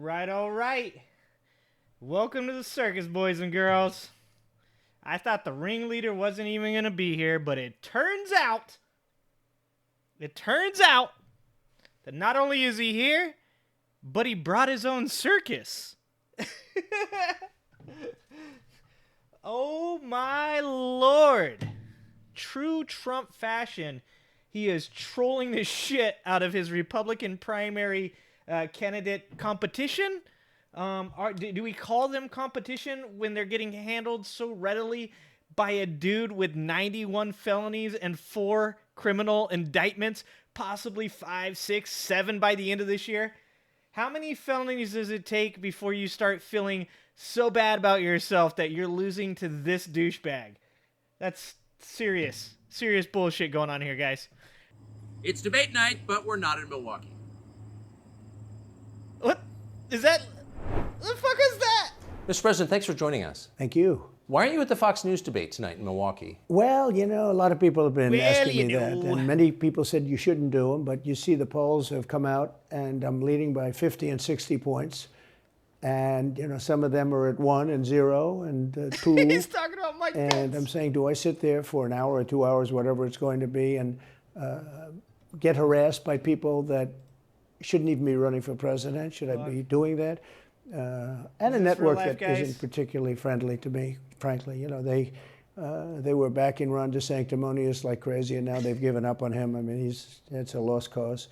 All right. Welcome to the circus, boys and girls. I thought the ringleader wasn't even going to be here, but it turns out that not only is he here, but he brought his own circus. Oh my lord. True Trump fashion. He is trolling the shit out of his Republican primary candidate competition. Do we call them competition when they're getting handled so readily by a dude with 91 felonies and 4 criminal indictments, possibly 5, 6, 7 by the end of this year? How many felonies does it take before you start feeling so bad about yourself that you're losing to this douchebag? That's serious bullshit going on here, guys. It's debate night, but we're not in Milwaukee. What? Is that... What the fuck is that? Mr. President, thanks for joining us. Thank you. Why aren't you at the Fox News debate tonight in Milwaukee? Well, you know, a lot of people have been asking me that, know. and many people said you shouldn't do them, but you see the polls have come out, and I'm leading by 50 and 60 points. And, you know, some of them are at 1 and 0 and 2. He's talking about Mike Pence. And I'm saying, do I sit there for an hour or 2 hours, whatever it's going to be, and get harassed by people that shouldn't even be running for president? Should I be doing that? And a network that isn't particularly friendly to me, frankly. You know, they were backing Ron DeSanctimonious like crazy, and now they've given up on him. I mean, it's a lost cause.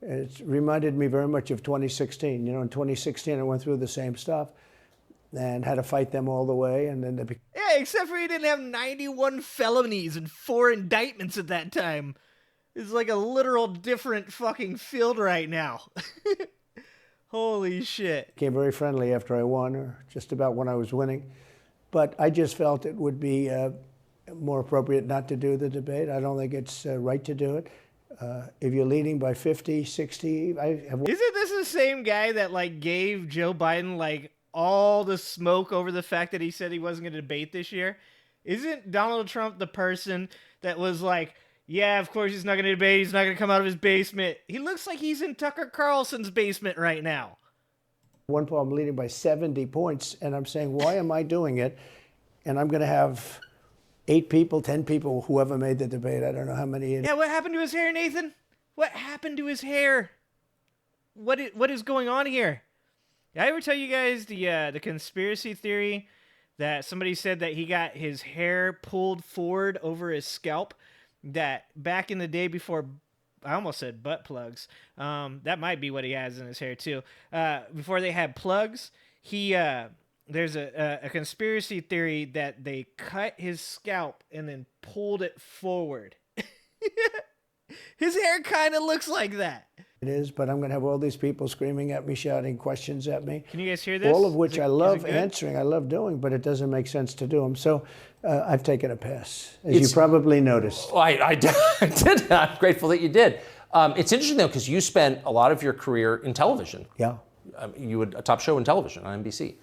It reminded me very much of 2016. You know, in 2016, I went through the same stuff and had to fight them all the way. And then yeah, except for he didn't have 91 felonies and 4 indictments at that time. It's like a literal different fucking field right now. Holy shit. Became very friendly after I won, or just about when I was winning. But I just felt it would be more appropriate not to do the debate. I don't think it's right to do it. If you're leading by 50, 60, Isn't this the same guy that like gave Joe Biden like all the smoke over the fact that he said he wasn't going to debate this year? Isn't Donald Trump the person that was like, yeah, of course he's not going to debate. He's not going to come out of his basement. He looks like he's in Tucker Carlson's basement right now. One poll, I'm leading by 70 points, and I'm saying, why am I doing it? And I'm going to have 8 people, 10 people, whoever made the debate. I don't know how many. Yeah, what happened to his hair, Nathan? What happened to his hair? What is going on here? Did I ever tell you guys the conspiracy theory that somebody said that he got his hair pulled forward over his scalp? That back in the day before, I almost said butt plugs. That might be what he has in his hair too. Before they had plugs, there's a conspiracy theory that they cut his scalp and then pulled it forward. His hair kind of looks like that. It is, but I'm going to have all these people screaming at me, shouting questions at me. Can you guys hear this? All of which I love answering, I love doing, but it doesn't make sense to do them. So I've taken a pass, as you probably noticed. Well, I did. I'm grateful that you did. It's interesting, though, because you spent a lot of your career in television. Yeah. You had a top show in television on NBC.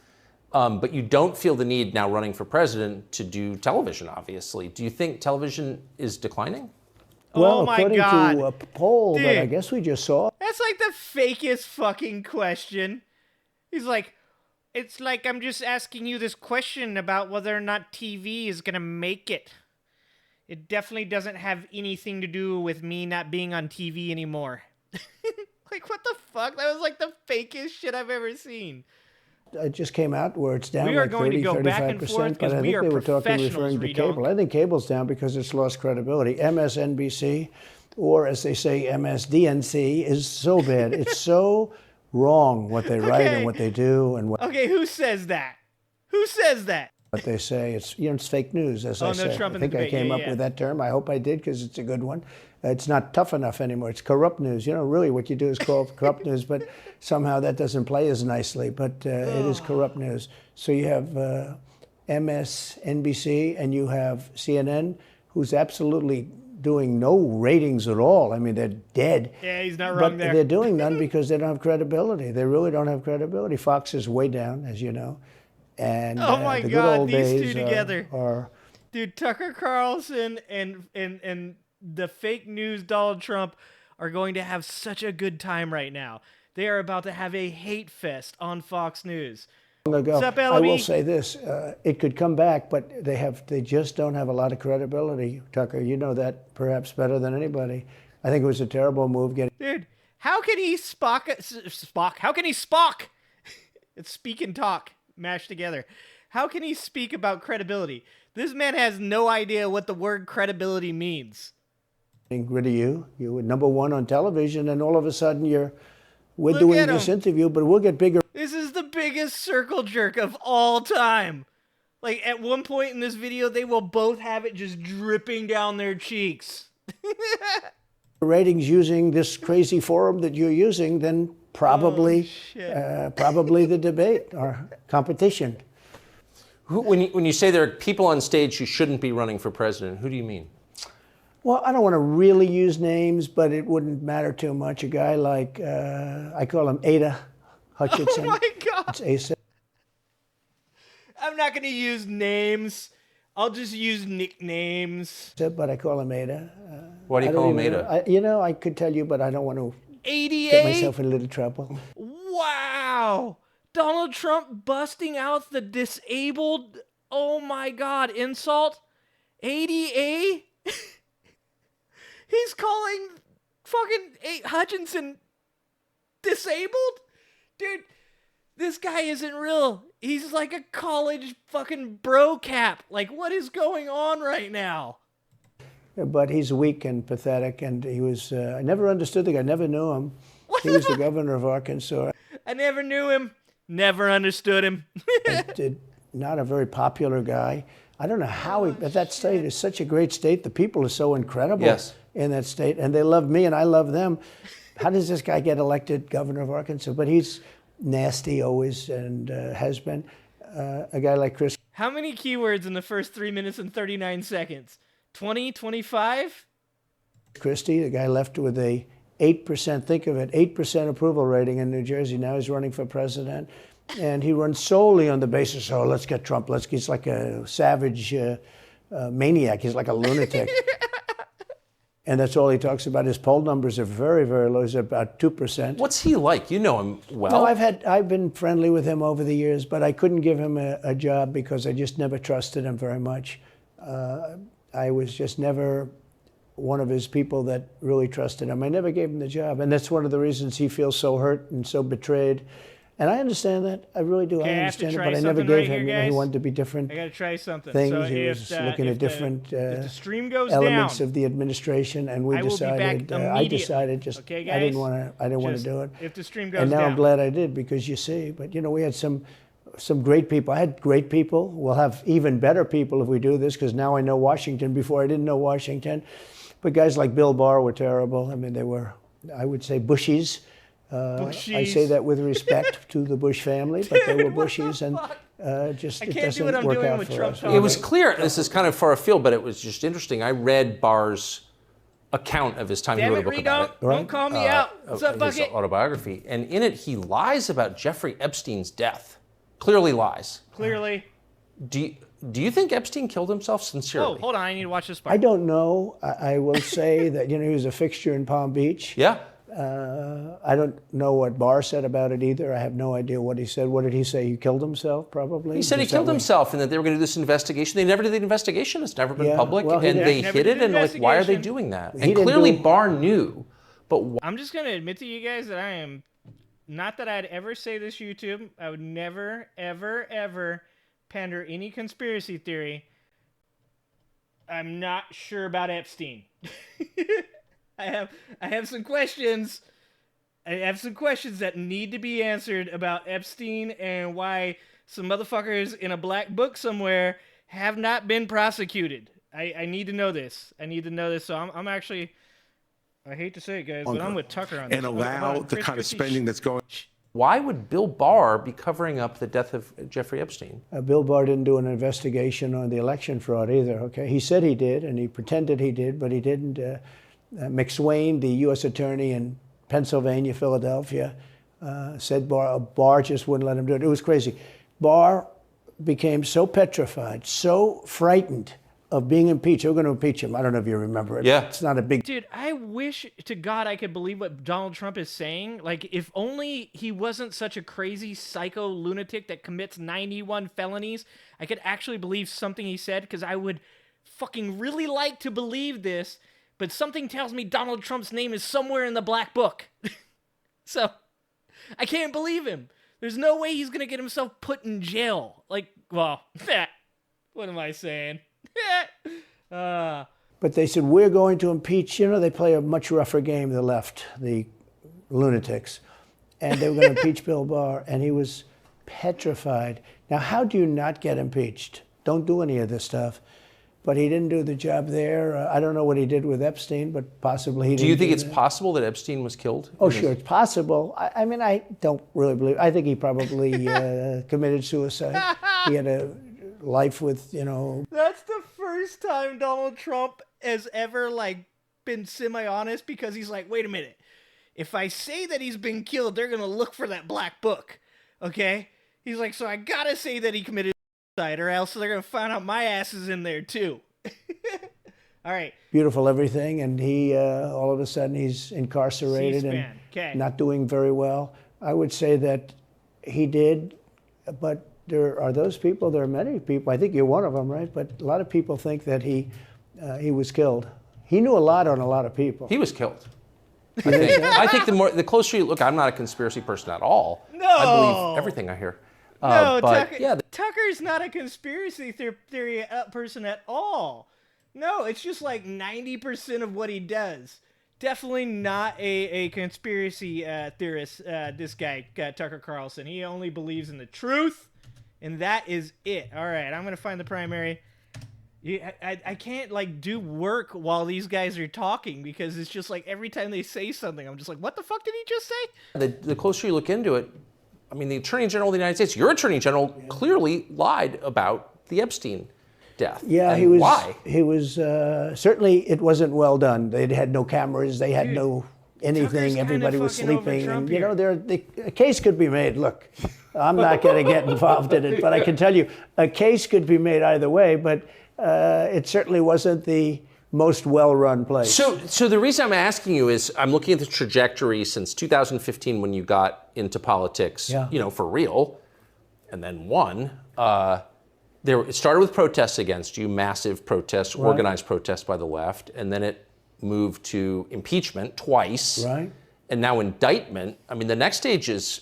But you don't feel the need now running for president to do television, obviously. Do you think television is declining? Well, oh my according God. to a poll Dude, that I guess we just saw. That's like the fakest fucking question. He's like, it's like I'm just asking you this question about whether or not TV is going to make it. It definitely doesn't have anything to do with me not being on TV anymore. Like, what the fuck? That was like the fakest shit I've ever seen. It just came out where it's down We are like going 30, to go back and 35%, forth because but I we think are they were talking professionals, referring to cable. Redonk. I think cable's down because it's lost credibility. MSNBC, or as they say, MSDNC, is so bad. It's so wrong what they write and what they do and what. Okay, who says that? Who says that? What they say, it's fake news, as I say. Trump I in think the I debate. came Yeah, up yeah. with that term. I hope I did because it's a good one. It's not tough enough anymore. It's corrupt news. You know, really what you do is call it corrupt news, but somehow that doesn't play as nicely. But it is corrupt news. So you have MSNBC and you have CNN, who's absolutely doing no ratings at all. I mean, they're dead. Yeah, he's not wrong But there. they're doing none because they don't have credibility. They really don't have credibility. Fox is way down, as you know. And Oh my the good God, old these days two together. are Dude, Tucker Carlson and the fake news Donald Trump are going to have such a good time right now. They are about to have a hate fest on Fox News. Ago. What's up, I will LB? say this: it could come back, but they just don't have a lot of credibility. Tucker, you know that perhaps better than anybody. I think it was a terrible move getting. Dude, how can he Spock? How can he Spock? It's speak and talk mashed together. How can he speak about credibility? This man has no idea what the word credibility means. Rid of you. You were #1 on television, and all of a sudden we're Look doing at this him. interview, but we'll get bigger. This is the biggest circle jerk of all time. Like, at one point in this video, they will both have it just dripping down their cheeks. Ratings using this crazy forum that you're using, then probably probably the debate or competition. When you say there are people on stage who shouldn't be running for president, who do you mean? Well, I don't want to really use names, but it wouldn't matter too much. A guy like, I call him Ada Hutchinson. Oh my God. It's Asa. I'm not going to use names. I'll just use nicknames. But I call him Ada. Why do you call him Ada? I could tell you, but I don't want to 88? get myself in a little trouble. Wow. Donald Trump busting out the disabled, oh my God, insult. 80A? He's calling fucking Hutchinson disabled? Dude, this guy isn't real. He's like a college fucking bro cap. Like, what is going on right now? But he's weak and pathetic, and he was, I never understood the guy, never knew him. He was the governor of Arkansas. I never knew him. Never understood him. Not a very popular guy. I don't know how but that state is such a great state. The people are so incredible in that state, and they love me and I love them. How does this guy get elected governor of Arkansas? But he's nasty always and has been. A guy like Chris. How many keywords in the first 3 minutes and 39 seconds? 20, 25? Christie, the guy left with a 8%, think of it, 8% approval rating in New Jersey. Now he's running for president. And he runs solely on the basis, oh, let's get Trump. He's like a savage maniac. He's like a lunatic. And that's all he talks about. His poll numbers are very, very low. He's about 2%. What's he like? You know him well. No, I've been friendly with him over the years, but I couldn't give him a job because I just never trusted him very much. I was just never one of his people that really trusted him. I never gave him the job, and that's one of the reasons he feels so hurt and so betrayed. And I understand that. I really do. Okay, I understand it, but I never gave him. He wanted to be different. I got to try something. Things. So He was looking at different if the stream goes elements down, of the administration, and we I will be back decided. I decided just. Okay, I guys? didn't want to do it. If the stream goes And now down. I'm glad I did because you see. But we had some great people. I had great people. We'll have even better people if we do this because now I know Washington. Before I didn't know Washington, but guys like Bill Barr were terrible. I mean, they were, I would say, Bushies. I say that with respect to the Bush family, but they were Bushies, and just it doesn't work out for us. It was clear. This is kind of far afield, but it was just interesting. I read Barr's account of his time. He Damn wrote a it, book Rito, about it. don't call me out. What's up, His Bucket? autobiography, and in it he lies about Jeffrey Epstein's death. Clearly lies. Clearly. Do you think Epstein killed himself sincerely? Oh, hold on. I need to watch this part. I don't know. I will say that he was a fixture in Palm Beach. Yeah. I don't know what Barr said about it either. I have no idea what he said. What did he say? He killed himself, probably? He said he killed himself and that they were going to do this investigation. They never did the investigation. It's never been public. well, and they never hid did it. the And like, why are they investigation. doing that? He And didn't clearly do- Barr knew. But I'm just going to admit to you guys that I am, not that I'd ever say this, YouTube. I would never, ever, ever pander any conspiracy theory. I'm not sure about Epstein. I have some questions. I have some questions that need to be answered about Epstein and why some motherfuckers in a black book somewhere have not been prosecuted. I need to know this. So I'm actually, I hate to say it, guys, but I'm with Tucker on this. And allow the kind of spending that's going. why would Bill Barr be covering up the death of Jeffrey Epstein? Bill Barr didn't do an investigation on the election fraud either, okay? He said he did, and he pretended he did, but he didn't. McSwain, the U.S. attorney in Pennsylvania, Philadelphia, said Barr just wouldn't let him do it. It was crazy. Barr became so petrified, so frightened of being impeached. We're going to impeach him. I don't know if you remember it. Yeah. It's not a big... Dude, I wish to God I could believe what Donald Trump is saying. Like, if only he wasn't such a crazy psycho lunatic that commits 91 felonies, I could actually believe something he said, because I would fucking really like to believe this, but something tells me Donald Trump's name is somewhere in the black book. So, I can't believe him. There's no way he's going to get himself put in jail. Like, well, what am I saying? But they said, we're going to impeach. You know, they play a much rougher game, the left, the lunatics. And they were going to impeach Bill Barr, and he was petrified. Now, how do you not get impeached? Don't do any of this stuff. But he didn't do the job there. I don't know what he did with Epstein, but possibly he didn't. Do you think it's that. possible that Epstein was killed? Oh, sure, it's possible. I mean, I don't really believe. I think he probably committed suicide. He had a life with, you know. That's the first time Donald Trump has ever, like, been semi-honest, because he's like, wait a minute. If I say that he's been killed, they're going to look for that black book, okay? He's like, so I got to say that he committed suicide, or else they're going to find out my ass is in there, too. All right. Beautiful everything, and he, all of a sudden, he's incarcerated and not doing very well. I would say that he did, but there are those people, there are many people, I think you're one of them, right? But a lot of people think that he was killed. He knew a lot on a lot of people. He was killed. I think the closer you look, I'm not a conspiracy person at all. No. I believe everything I hear. No, but, Tucker, yeah, Tucker's not a conspiracy theory person at all. No, it's just like 90% of what he does. Definitely not a conspiracy theorist, this guy, Tucker Carlson. He only believes in the truth, and that is it. All right, I'm going to find the primary. I can't, like, do work while these guys are talking, because it's just like every time they say something, I'm just like, what the fuck did he just say? the closer you look into it, I mean, the Attorney General of the United States, your Attorney General, clearly lied about the Epstein death. Yeah, and he was. Why? He was certainly. It wasn't well done. They had no cameras. They had no anything. Everybody was sleeping, and you know, a case could be made. Look, I'm not going to get involved in it, but I can tell you, a case could be made either way. But it certainly wasn't the most well-run place. So the reason I'm asking you is I'm looking at the trajectory since 2015 when you got into politics, you know, for real, and then won. It started with protests against you, massive protests, organized protests by the left, and then it moved to impeachment twice, and now indictment. I mean, the next stage is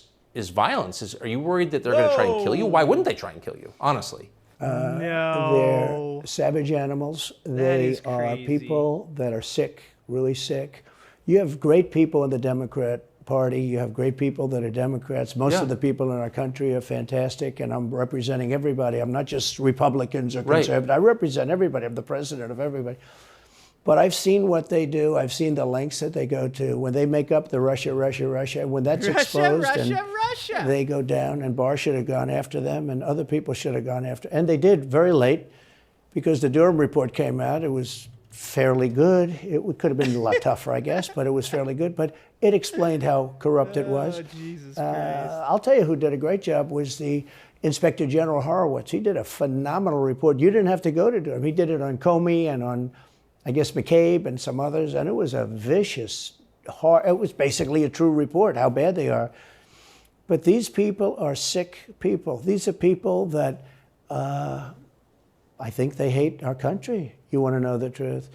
violence. Are you worried that they're going to try and kill you? Why wouldn't they try and kill you, honestly? They're savage animals. They are people that are sick, really sick. You have great people in the Democrat Party. You have great people that are Democrats. Most of the people in our country are fantastic, and I'm representing everybody. I'm not just Republicans or conservatives. I represent everybody. I'm the president of everybody. But I've seen what they do. I've seen the lengths that they go to. When they make up the Russia, when that's exposed, they go down, and Barr should have gone after them, and other people should have gone after. And they did very late, because the Durham report came out. It was fairly good. It could have been a lot tougher, I guess, but it was fairly good. But it explained how corrupt it was. Jesus Christ. I'll tell you who did a great job was the Inspector General Horowitz. He did a phenomenal report. You didn't have to go to Durham. He did it on Comey and on, I guess, McCabe and some others, and it was a vicious, it was basically a true report, how bad they are. But these people are sick people. These are people that I think they hate our country. You want to know the truth.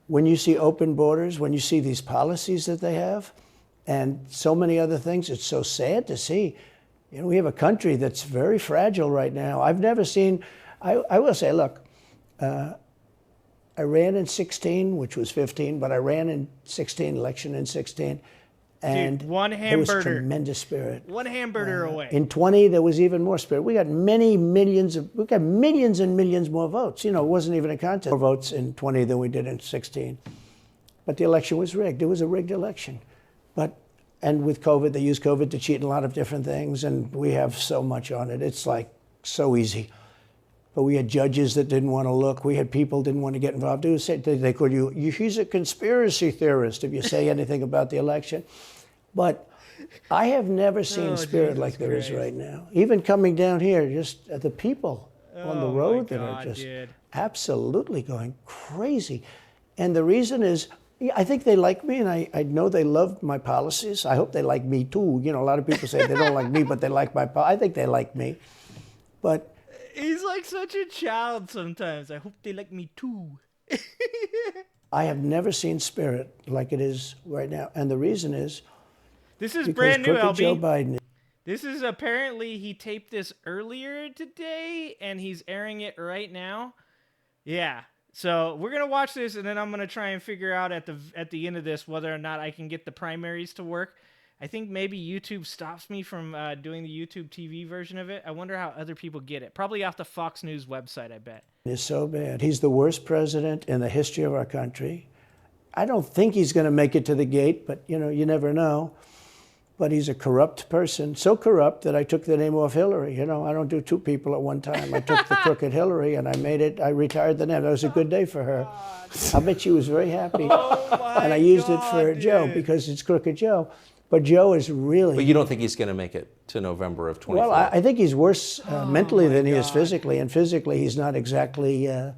When you see open borders, when you see these policies that they have, and so many other things, it's so sad to see. You know, we have a country that's very fragile right now. I've never seen, I will say, look, I ran in 16, which was 15, but I ran in 16, election in 16. And dude, one there was hamburger. Tremendous spirit. One hamburger away. In 20, there was even more spirit. We got millions and millions more votes. You know, it wasn't even a contest. More votes in 20 than we did in 16. But the election was rigged. It was a rigged election. And with COVID, they used COVID to cheat in a lot of different things, and we have so much on it. It's like so easy. But we had judges that didn't want to look. We had people didn't want to get involved. They called you, he's a conspiracy theorist if you say anything about the election. But I have never seen spirit like there is right now. Even coming down here, just the people on the Oh, road my that are God, just dude. absolutely going crazy. And the reason is, I think they like me, and I know they love my policies. I hope they like me too. You know, a lot of people say they don't like me, but they like my policies. I think they like me. But He's like such a child sometimes. I hope they like me too. I have never seen spirit like it is right now. And the reason is This is because brand new, crooked Joe LB. Biden. This is apparently he taped this earlier today, and he's airing it right now. Yeah. So we're gonna watch this, and then I'm gonna try and figure out at the end of this whether or not I can get the primaries to work. I think maybe YouTube stops me from doing the YouTube TV version of it. I wonder how other people get it. Probably off the Fox News website, I bet. Is so bad. He's the worst president in the history of our country. I don't think he's going to make it to the gate, but you know, you never know. But he's a corrupt person, so corrupt that I took the name off Hillary. You know, I don't do two people at one time. I took the crooked Hillary and I retired the name. That was a good day for her. I bet she was very happy. And I used it for Joe because it's crooked Joe. But Joe is really... But you don't think he's going to make it to November of 24? Well, I think he's worse mentally than he is physically. And physically, he's not exactly a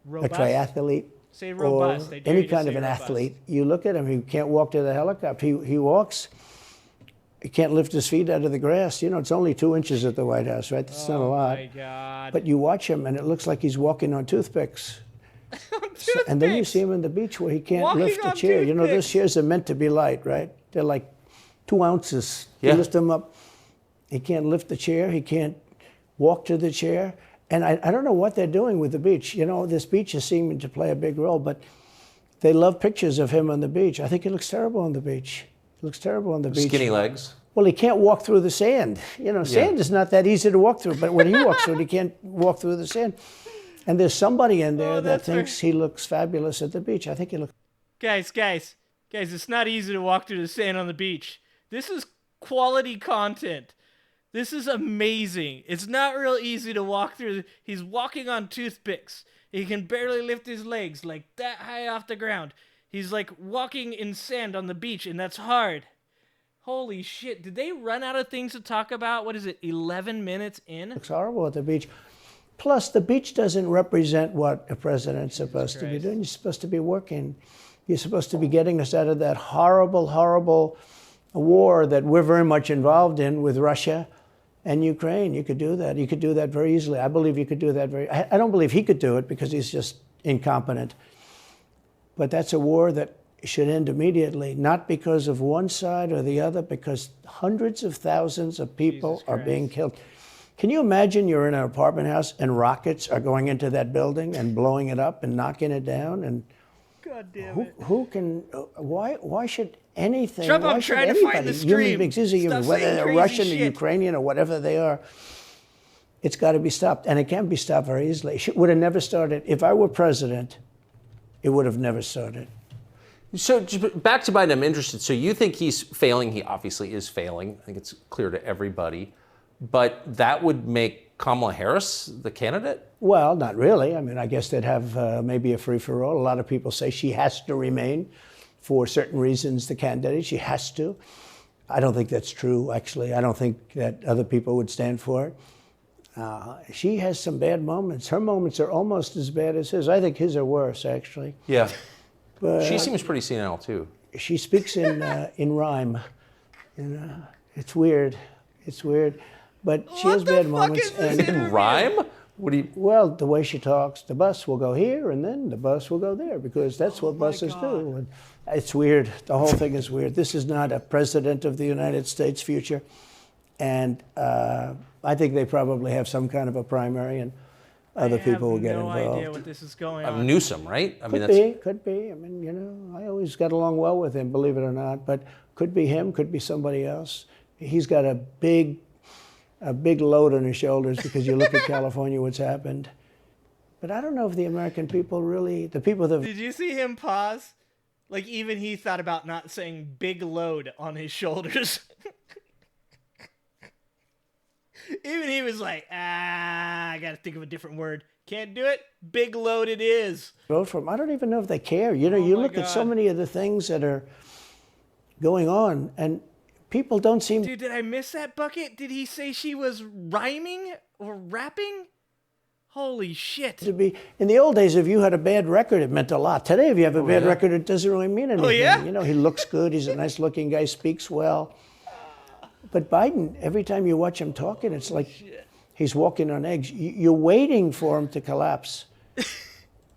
triathlete. Say robust. Or any kind of an athlete. You look at him, he can't walk to the helicopter. He walks, he can't lift his feet out of the grass. You know, it's only 2 inches at the White House, right? That's not a lot. Oh, my God. But you watch him, and it looks like he's walking on toothpicks. And then you see him on the beach where he can't lift a chair. You know, those chairs are meant to be light, right? They're like 2 ounces. Yeah. You lift him up. He can't lift the chair. He can't walk to the chair. And I don't know what they're doing with the beach. You know, this beach is seeming to play a big role, but they love pictures of him on the beach. I think he looks terrible on the beach. He looks terrible on the beach. Skinny legs. Well, he can't walk through the sand. You know, sand is not that easy to walk through, but when he walks through it, he can't walk through the sand. And there's somebody in there that thinks he looks fabulous at the beach. I think he looks... Guys, it's not easy to walk through the sand on the beach. This is quality content. This is amazing. It's not real easy to walk through. He's walking on toothpicks. He can barely lift his legs like that high off the ground. He's like walking in sand on the beach, and that's hard. Holy shit. Did they run out of things to talk about? What is it, 11 minutes in? Looks horrible at the beach. Plus, the beach doesn't represent what a president's supposed to be doing. You're supposed to be working. You're supposed to be getting us out of that horrible, horrible war that we're very much involved in with Russia and Ukraine. You could do that. You could do that very easily. I believe you could do that I don't believe he could do it because he's just incompetent. But that's a war that should end immediately, not because of one side or the other, because hundreds of thousands of people are being killed. Can you imagine you're in an apartment house and rockets are going into that building and blowing it up and knocking it down? And God damn it. who can, why should anything, Trump, why I'm should trying to anybody, find the human stream. beings, whether they're Russian or Ukrainian or whatever they are, it's got to be stopped. And it can be stopped very easily. It would have never started. If I were president, it would have never started. So back to Biden, I'm interested. So you think he's failing? He obviously is failing. I think it's clear to everybody. But that would make Kamala Harris the candidate? Well, not really. I mean, I guess they'd have maybe a free-for-all. A lot of people say she has to remain for certain reasons the candidate. She has to. I don't think that's true, actually. I don't think that other people would stand for it. She has some bad moments. Her moments are almost as bad as his. I think his are worse, actually. Yeah. But She seems pretty senile, too. she speaks in rhyme. And, it's weird. It's weird. But she has bad moments. In rhyme? What do you... Well, the way she talks, the bus will go here and then the bus will go there because that's what buses do. And it's weird. The whole thing is weird. This is not a president of the United States future. And I think they probably have some kind of a primary and other people will get involved. I have no idea what this is going on. Newsom, right? I mean, Could be. I mean, you know, I always got along well with him, believe it or not. But could be him, could be somebody else. He's got a big load on his shoulders because you look at California, what's happened. But I don't know if the American people really, the people that... Did you see him pause? Like, even he thought about not saying big load on his shoulders. Even he was like, I got to think of a different word. Can't do it. Big load it is. Vote for him. I don't even know if they care. You know, you look at so many of the things that are going on, and people don't seem... Dude, did I miss that bucket? Did he say she was rhyming or rapping? Holy shit. To be in the old days, if you had a bad record, it meant a lot. Today, if you have a bad record, it doesn't really mean anything. Oh, yeah? You know, he looks good. He's a nice-looking guy. Speaks well. But Biden, every time you watch him talking, it's like he's walking on eggs. You're waiting for him to collapse.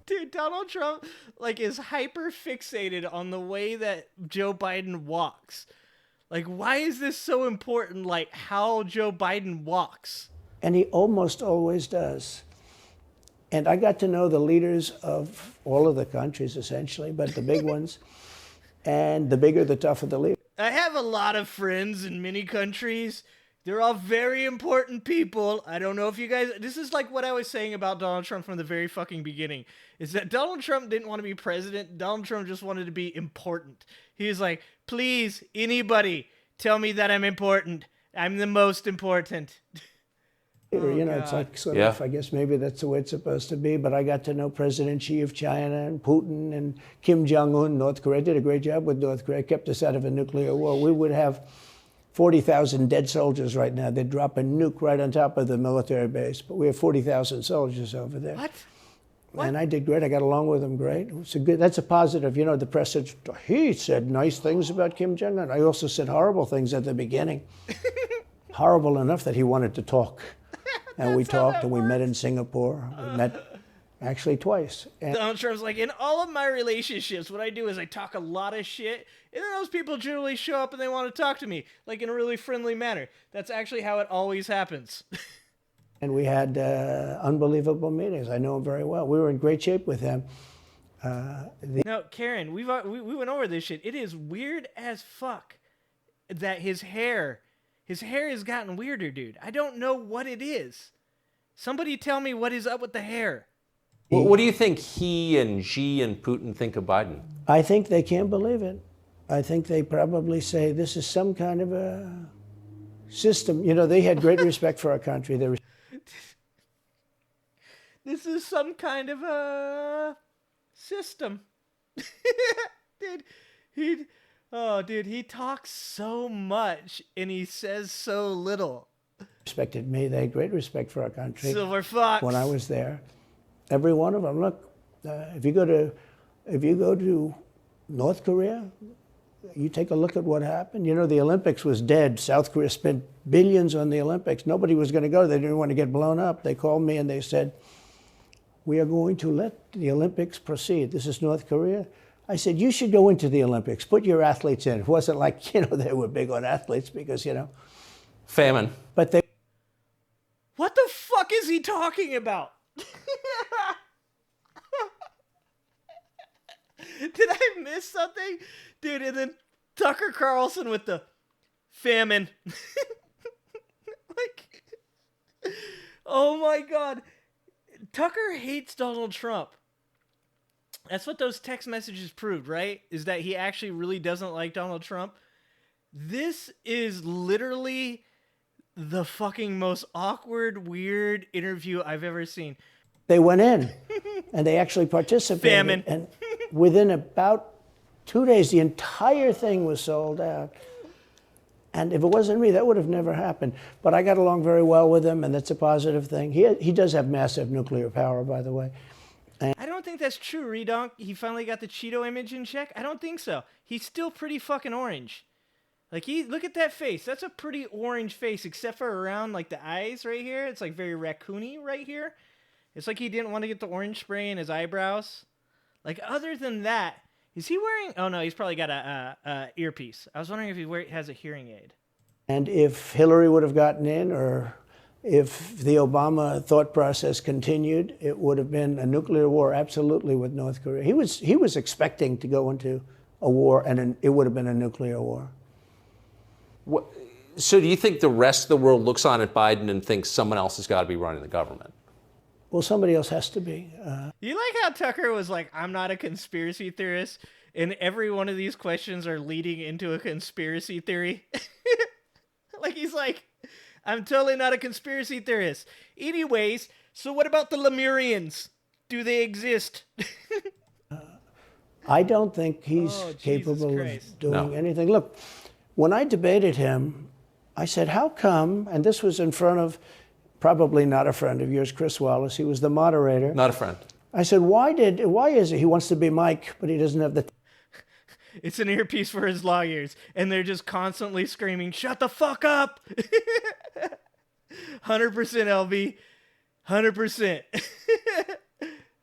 Dude, Donald Trump like is hyper fixated on the way that Joe Biden walks. Like, why is this so important? Like how Joe Biden walks. And he almost always does. And I got to know the leaders of all of the countries, essentially, but the big ones. And the bigger, the tougher the leader. I have a lot of friends in many countries. They're all very important people. I don't know if you guys... This is like what I was saying about Donald Trump from the very fucking beginning. Is that Donald Trump didn't want to be president. Donald Trump just wanted to be important. He was like, please, anybody, tell me that I'm important. I'm the most important. You know, it's like sort of, I guess maybe that's the way it's supposed to be, but I got to know President Xi of China and Putin and Kim Jong-un, North Korea. Did a great job with North Korea, kept us out of a nuclear war. We would have 40,000 dead soldiers right now. They'd drop a nuke right on top of the military base, but we have 40,000 soldiers over there. What? And I did great. I got along with them great. That's a positive. You know, the press said, he said nice things about Kim Jong-un. I also said horrible things at the beginning. Horrible enough that he wanted to talk. And we talked, and we met in Singapore. We met actually twice. And Donald Trump's like, in all of my relationships, what I do is I talk a lot of shit, and then those people generally show up and they want to talk to me, like in a really friendly manner. That's actually how it always happens. And we had unbelievable meetings. I know him very well. We were in great shape with him. Now, Karen, we went over this shit. It is weird as fuck that his hair has gotten weirder, dude. I don't know what it is. Somebody tell me what is up with the hair. What do you think he and Xi and Putin think of Biden? I think they can't believe it. I think they probably say this is some kind of a system. You know, they had great respect for our country. This is some kind of a system. Dude, he talks so much and he says so little. Respected me. They had great respect for our country. Silver Fox. When I was there, every one of them. Look, if you go to North Korea, you take a look at what happened. You know, the Olympics was dead. South Korea spent billions on the Olympics. Nobody was going to go. They didn't want to get blown up. They called me and they said, we are going to let the Olympics proceed. This is North Korea. I said, you should go into the Olympics. Put your athletes in. It wasn't like, you know, they were big on athletes because, you know. Famine. But they... What the fuck is he talking about? Did I miss something? Dude, and then Tucker Carlson with the famine. Like, oh my God. Tucker hates Donald Trump. That's what those text messages proved, right? Is that he actually really doesn't like Donald Trump. This is literally the fucking most awkward, weird interview I've ever seen. They went in and they actually participated. Famine. And within about 2 days, the entire thing was sold out. And if it wasn't me, that would have never happened. But I got along very well with him, and that's a positive thing. He does have massive nuclear power, by the way. I don't think that's true, Redonk. He finally got the Cheeto image in check. I don't think so. He's still pretty fucking orange. Like, look at that face. That's a pretty orange face, except for around, like, the eyes right here. It's, like, very raccoony right here. It's like he didn't want to get the orange spray in his eyebrows. Like, other than that, is he wearing... Oh, no, he's probably got a earpiece. I was wondering if he has a hearing aid. And if Hillary would have gotten in, or if the Obama thought process continued, it would have been a nuclear war, absolutely, with North Korea. He was expecting to go into a war, and it would have been a nuclear war. So do you think the rest of the world looks on at Biden and thinks someone else has got to be running the government? Well, somebody else has to be. You like how Tucker was like, I'm not a conspiracy theorist, and every one of these questions are leading into a conspiracy theory? Like, he's like, I'm totally not a conspiracy theorist. Anyways, so what about the Lemurians? Do they exist? I don't think he's capable of doing anything. Look, when I debated him, I said, how come, and this was in front of probably not a friend of yours, Chris Wallace. He was the moderator. Not a friend. I said, why is it he wants to be Mike, but he doesn't have the... It's an earpiece for his lawyers, and they're just constantly screaming, "Shut the fuck up!" 100% LB, 100%.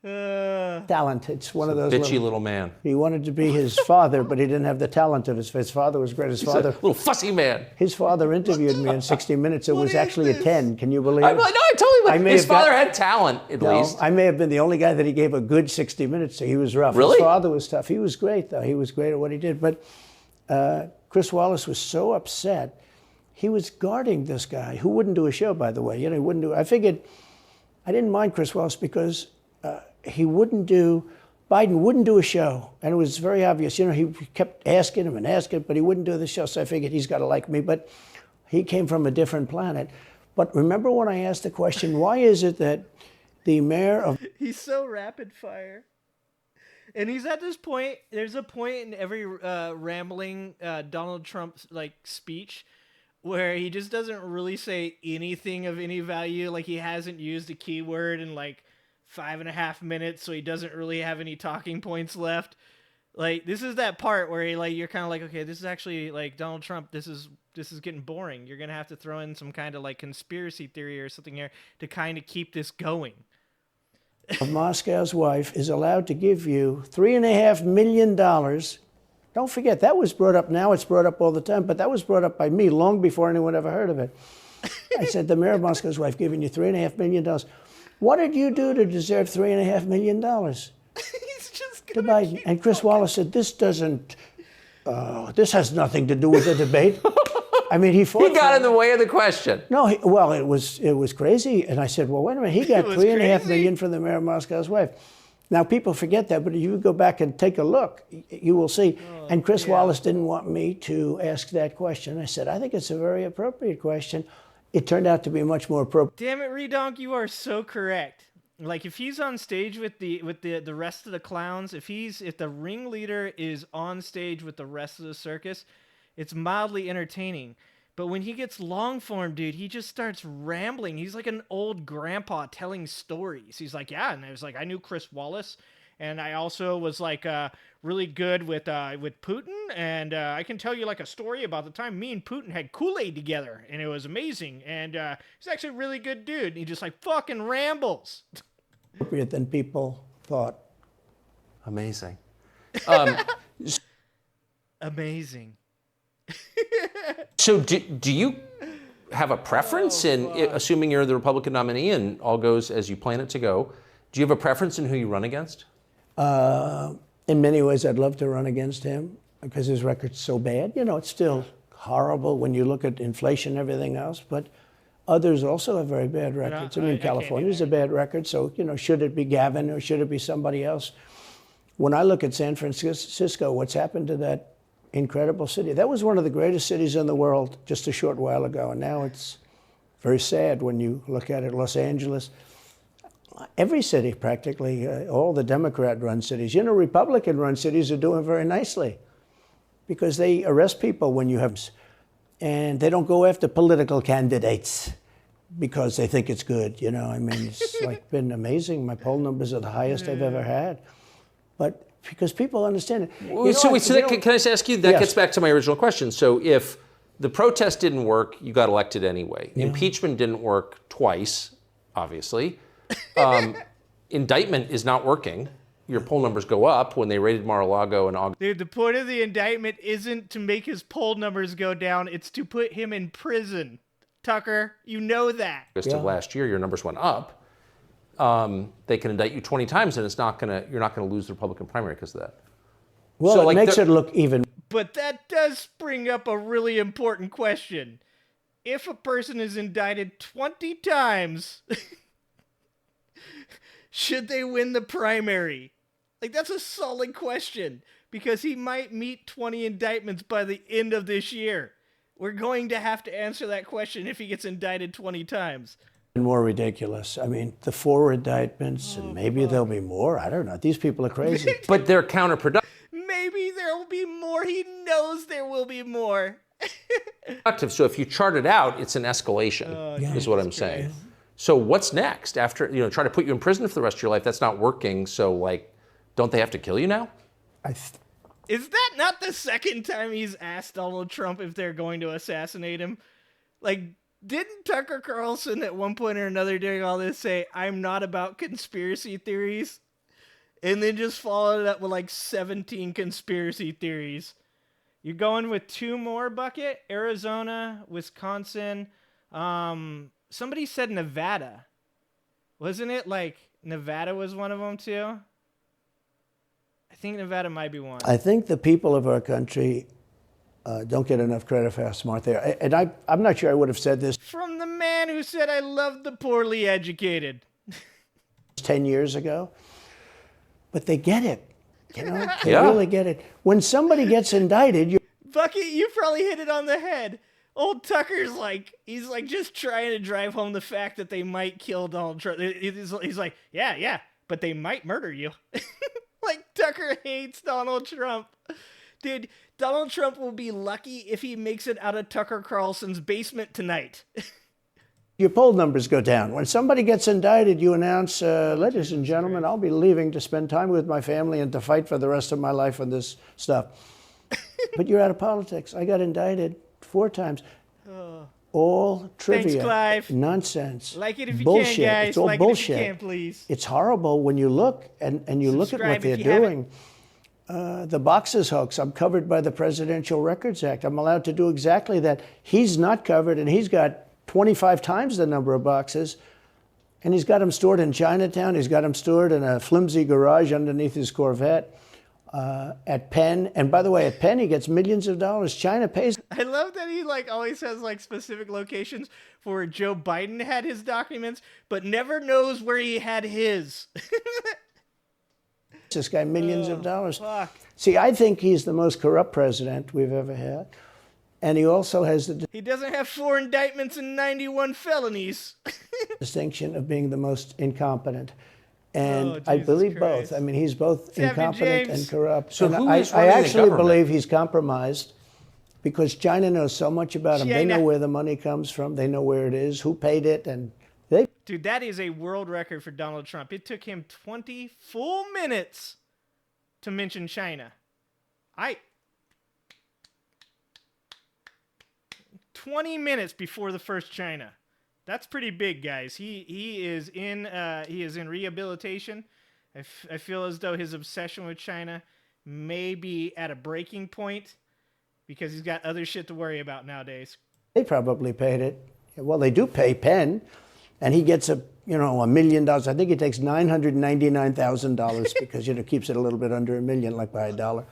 talent. It's one of those bitchy little man. He wanted to be his father, but he didn't have the talent of his father was great. He's a little fussy man. His father interviewed me in 60 Minutes. It was actually a 10. Can you believe it? No, I totally. His father had talent, at least. I may have been the only guy that he gave a good 60 Minutes to. He was rough. Really? His father was tough. He was great, though. He was great at what he did. But Chris Wallace was so upset. He was guarding this guy who wouldn't do a show, by the way. He wouldn't do. I figured I didn't mind Chris Wallace because Biden wouldn't do a show. And it was very obvious. He kept asking him and asking, but he wouldn't do the show. So I figured he's got to like me. But he came from a different planet. But remember when I asked the question, why is it that the mayor of... He's so rapid fire. And he's at this point, there's a point in every rambling Donald Trump speech where he just doesn't really say anything of any value. Like he hasn't used a keyword in 5.5 minutes, so he doesn't really have any talking points left. This is that part where you're kind of okay, this is actually Donald Trump. This is getting boring. You're gonna have to throw in some kind of conspiracy theory or something here to kind of keep this going. Of Moscow's wife is allowed to give you $3.5 million. Don't forget, that was brought up. Now it's brought up all the time, but that was brought up by me long before anyone ever heard of it. I said, the mayor of Moscow's wife giving you $3.5 million. What did you do to deserve $3.5 million? He's just to Biden. And Chris Wallace said, this has nothing to do with the debate. I mean, he fought. He got in the way of the question. No, it was crazy. And I said, well, wait a minute. He got $3.5 million from the mayor of Moscow's wife. Now, people forget that, but if you go back and take a look, you will see. And Chris Wallace didn't want me to ask that question. I said, I think it's a very appropriate question. It turned out to be much more appropriate. Damn it, Redonk, you are so correct. If he's on stage with the rest of the clowns, if the ringleader is on stage with the rest of the circus, it's mildly entertaining. But when he gets long form, dude, he just starts rambling. He's like an old grandpa telling stories. He's like, yeah, and I was I knew Chris Wallace, and I also was really good with Putin, and I can tell you a story about the time me and Putin had Kool-Aid together, and it was amazing. And he's actually a really good dude. And he just fucking rambles. Appropriate than people thought. Amazing. Amazing. So do you have a preference assuming you're the Republican nominee and all goes as you plan it to go, do you have a preference in who you run against? In many ways, I'd love to run against him because his record's so bad. It's still horrible when you look at inflation and everything else, but others also have very bad records. California's a bad record, so, should it be Gavin or should it be somebody else? When I look at San Francisco, what's happened to that incredible city? That was one of the greatest cities in the world just a short while ago, and now it's very sad when you look at it. Los Angeles, every city practically, all the Democrat-run cities. Republican-run cities are doing very nicely because they arrest people when you have, and they don't go after political candidates because they think it's good. It's been amazing. My poll numbers are the highest I've ever had, but because people understand it. Can I just ask you, that gets back to my original question. So if the protest didn't work, you got elected anyway. Yeah. Impeachment didn't work twice, obviously. Indictment is not working. Your poll numbers go up when they raided Mar-a-Lago in August. Dude, the point of the indictment isn't to make his poll numbers go down. It's to put him in prison. Tucker, you know that. Of last year, your numbers went up. They can indict you 20 times, and you're not gonna lose the Republican primary because of that. Well, so it makes it look even. But that does bring up a really important question. If a person is indicted 20 times, should they win the primary? That's a solid question because he might meet 20 indictments by the end of this year. We're going to have to answer that question if he gets indicted 20 times. More ridiculous. The 4 indictments, and maybe there'll be more. I don't know. These people are crazy. But they're counterproductive. Maybe there will be more. He knows there will be more. So if you chart it out, it's an escalation, is what I'm saying. So what's next after, try to put you in prison for the rest of your life? That's not working. So like, don't they have to kill you now? Is that not the second time he's asked Donald Trump if they're going to assassinate him? Like, didn't Tucker Carlson at one point or another during all this say, I'm not about conspiracy theories? And then just followed it up with like 17 conspiracy theories. You're going with 2 more, Bucket? Arizona, Wisconsin. Somebody said Nevada. Wasn't it like Nevada was one of them too? I think Nevada might be one. I think the people of our country don't get enough credit for how smart they are. And I'm not sure I would have said this From the man who said, I love the poorly educated. 10 years ago, but they get it. They Yeah. really get it. When somebody gets indicted, Bucket, you probably hit it on the head. Old Tucker's he's just trying to drive home the fact that they might kill Donald Trump. He's like, yeah, but they might murder you. Like, Tucker hates Donald Trump. Dude, Donald Trump will be lucky if he makes it out of Tucker Carlson's basement tonight. your poll numbers go down. When somebody gets indicted, you announce, ladies and gentlemen, I'll be leaving to spend time with my family and to fight for the rest of my life on this stuff. But you're out of politics. I got indicted 4 times. All trivia. Thanks, Clive. Nonsense. Like it if you bullshit. can, guys. It's all like bullshit. it if you can, please. It's horrible when you look and you look at Subscribe what they're if you haven't. doing. The boxes hoax. I'm covered by the Presidential Records Act. I'm allowed to do exactly that. He's not covered, and he's got 25 times the number of boxes. And he's got them stored in Chinatown. He's got them stored in a flimsy garage underneath his Corvette. At Penn, and by the way, at Penn he gets millions of dollars. China pays. I love that he always has specific locations for where Joe Biden had his documents, but never knows where he had his. This guy millions of dollars. Fuck. See, I think he's the most corrupt president we've ever had, and he also has the He doesn't have 4 indictments and 91 felonies. distinction of being the most incompetent. And Oh, I Jesus believe Christ. both. I mean, he's both Savvy incompetent James. and corrupt. So and who I is running the actually government? believe he's compromised because China knows so much about him. They know China. where the money comes from. They know where it is, who paid it, and they Dude, that is a world record for Donald Trump. It took him 20 full minutes to mention China. 20 minutes before the first China. That's pretty big, guys. He is in rehabilitation. I feel as though his obsession with China may be at a breaking point because he's got other shit to worry about nowadays. probably paid it. Well, they do pay Penn, and he gets $1 million. I think he takes $999,000 because keeps it a little bit under $1 million, like by $1.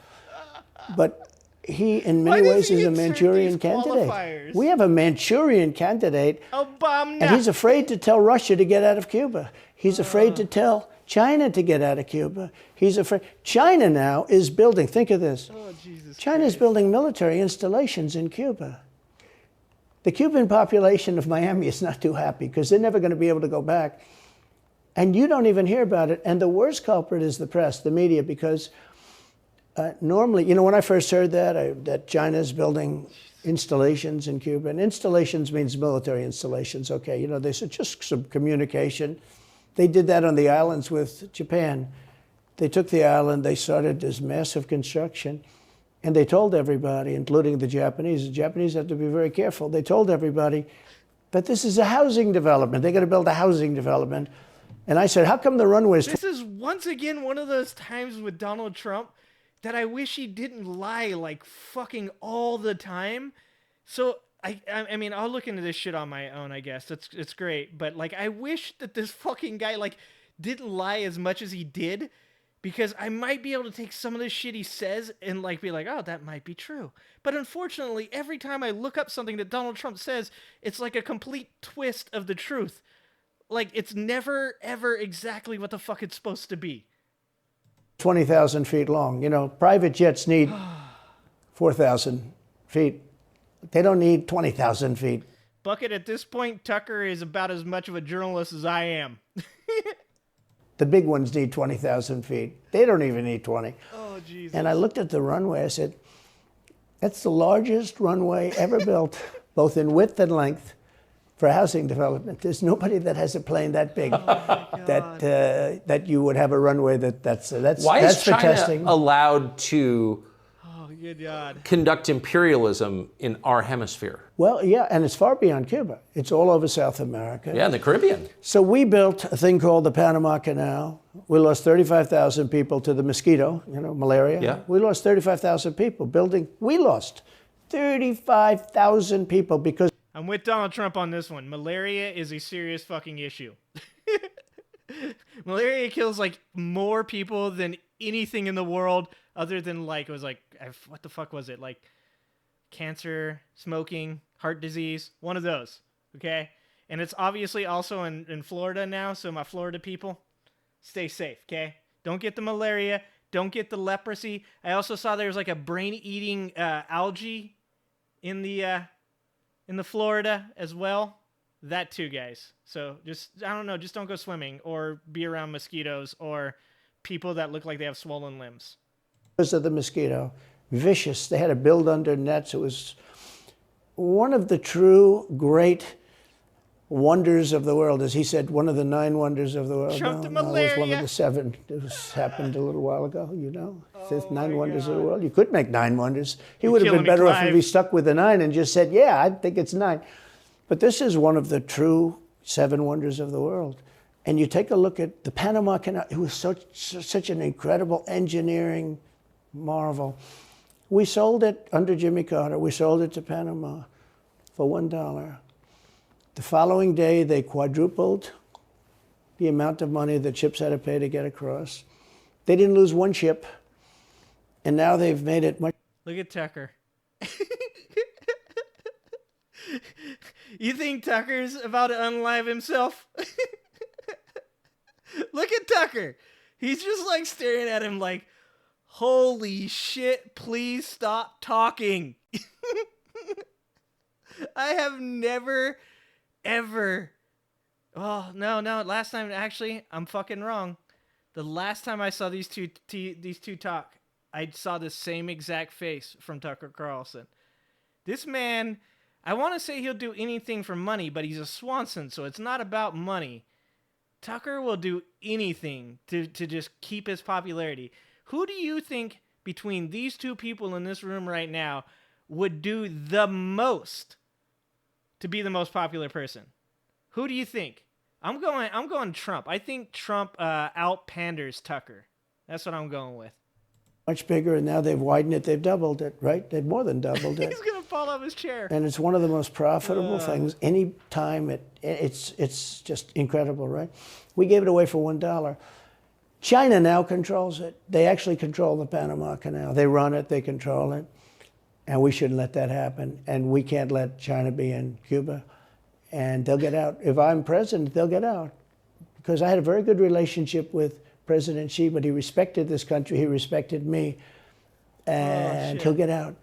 But he, in many Why does ways, he is a insert Manchurian these candidate. qualifiers? We have a Manchurian candidate, Obama. and he's afraid to tell Russia to get out of Cuba. He's afraid to tell China to get out of Cuba. He's afraid. China now is building, think of this. Oh, Jesus China is Christ. building military installations in Cuba. The Cuban population of Miami is not too happy because they're never going to be able to go back. And you don't even hear about it. And the worst culprit is the press, the media, because normally, when I first heard that China's building installations in Cuba, and installations means military installations, okay, they said just some communication. They did that on the islands with Japan. They took the island, they started this massive construction, and they told everybody, including the Japanese have to be very careful. They told everybody that this is a housing development. They're going to build a housing development. And I said, how come the runways... This is once again one of those times with Donald Trump that I wish he didn't lie fucking all the time. So I mean, I'll look into this shit on my own, I guess. It's great, but I wish that this fucking guy didn't lie as much as he did, because I might be able to take some of the shit he says and be like, oh, that might be true. But unfortunately, every time I look up something that Donald Trump says, it's like a complete twist of the truth. It's never ever exactly what the fuck it's supposed to be. 20,000 feet long. Private jets need 4,000 feet. They don't need 20,000 feet. Bucket, at this point, Tucker is about as much of a journalist as I am. The big ones need 20,000 feet. They don't even need 20. Oh, Jesus. And I looked at the runway. I said, that's the largest runway ever built, both in width and length, for housing development. There's nobody that has a plane that big that you would have a runway that's Why that's is for China testing. allowed to Good God. conduct imperialism in our hemisphere? Well, yeah, and it's far beyond Cuba. It's all over South America. Yeah, in the Caribbean. So we built a thing called the Panama Canal. We lost 35,000 people to the mosquito, malaria. Yeah. We lost 35,000 people building. We lost 35,000 people because. I'm with Donald Trump on this one. Malaria is a serious fucking issue. Malaria kills like more people than anything in the world other than like, it was like, what the fuck was it? Like cancer, smoking, heart disease, one of those. Okay. And it's obviously also in Florida now. So my Florida people, stay safe. Okay. Don't get the malaria. Don't get the leprosy. I also saw there was like a brain eating algae in the Florida as well. That too, guys. So just, I don't know, just don't go swimming or be around mosquitoes or people that look like they have swollen limbs. Because of the mosquito, vicious. They had to build under nets. It was one of the true great wonders of the world. As he said, one of the 9 wonders of the world. Trump to It was malaria. one of the 7. Happened a little while ago, Says 9 wonders of the world. You could make 9 wonders. He would have been killing me, better off Clive. if he stuck with the 9 and just said, yeah, I think it's 9. But this is one of the true 7 wonders of the world. And you take a look at the Panama Canal. It was such an incredible engineering marvel. We sold it under Jimmy Carter. We sold it to Panama for $1. The following day, they quadrupled the amount of money that ships had to pay to get across. They didn't lose one ship, and now they've made it much. Look at Tucker. You think Tucker's about to unalive himself? Look at Tucker. He's just like staring at him like, holy shit, please stop talking. I have never, ever. Oh, no. Last time, actually, I'm fucking wrong. The last time I saw these two talk, I saw the same exact face from Tucker Carlson. This man, I want to say he'll do anything for money, but he's a Swanson, so it's not about money. Tucker will do anything to just keep his popularity. Who do you think between these two people in this room right now would do the most to be the most popular person? Who do you think? I'm going Trump. I think Trump out-panders Tucker. That's what I'm going with. Much bigger, and now they've widened it. They've doubled it, right? They've more than doubled it. He's going to fall off his chair. And it's one of the most profitable things. Any time it's just incredible, right? We gave it away for $1. China now controls it. They actually control the Panama Canal. They run it, they control it. And we shouldn't let that happen. And we can't let China be in Cuba. And they'll get out. If I'm president, they'll get out. Because I had a very good relationship with President Xi, but he respected this country, he respected me, and he'll get out.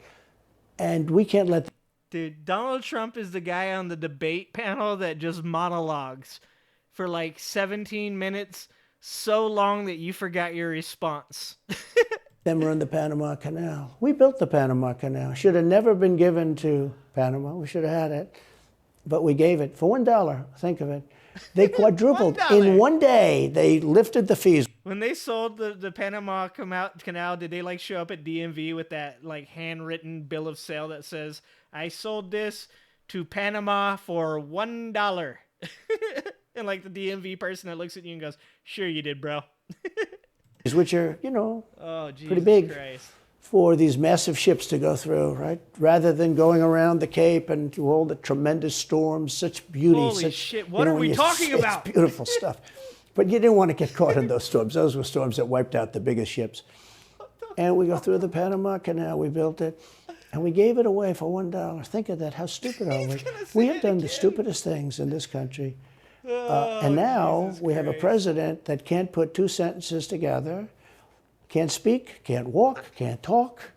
And we can't let... Dude, Donald Trump is the guy on the debate panel that just monologues for like 17 minutes, so long that you forgot your response. Them run the Panama Canal. We built the Panama Canal. Should have never been given to Panama. We should have had it. But we gave it for $1. Think of it. They quadrupled. In one day, they lifted the fees. When they sold the Panama Canal, did they like show up at DMV with that like handwritten bill of sale that says, I sold this to Panama for $1? And like the DMV person that looks at you and goes, sure you did, bro. Which are, Oh, Jesus pretty big Christ. For these massive ships to go through, right? Rather than going around the Cape and to all the tremendous storms, such beauty. Holy shit, what are we talking about? It's beautiful stuff. But you didn't want to get caught in those storms. Those were storms that wiped out the biggest ships. And we go through the Panama Canal, we built it, and we gave it away for $1. Think of that, how stupid are we? We have done the stupidest things in this country. And now we have a president that can't put 2 sentences together, can't speak, can't walk, can't talk.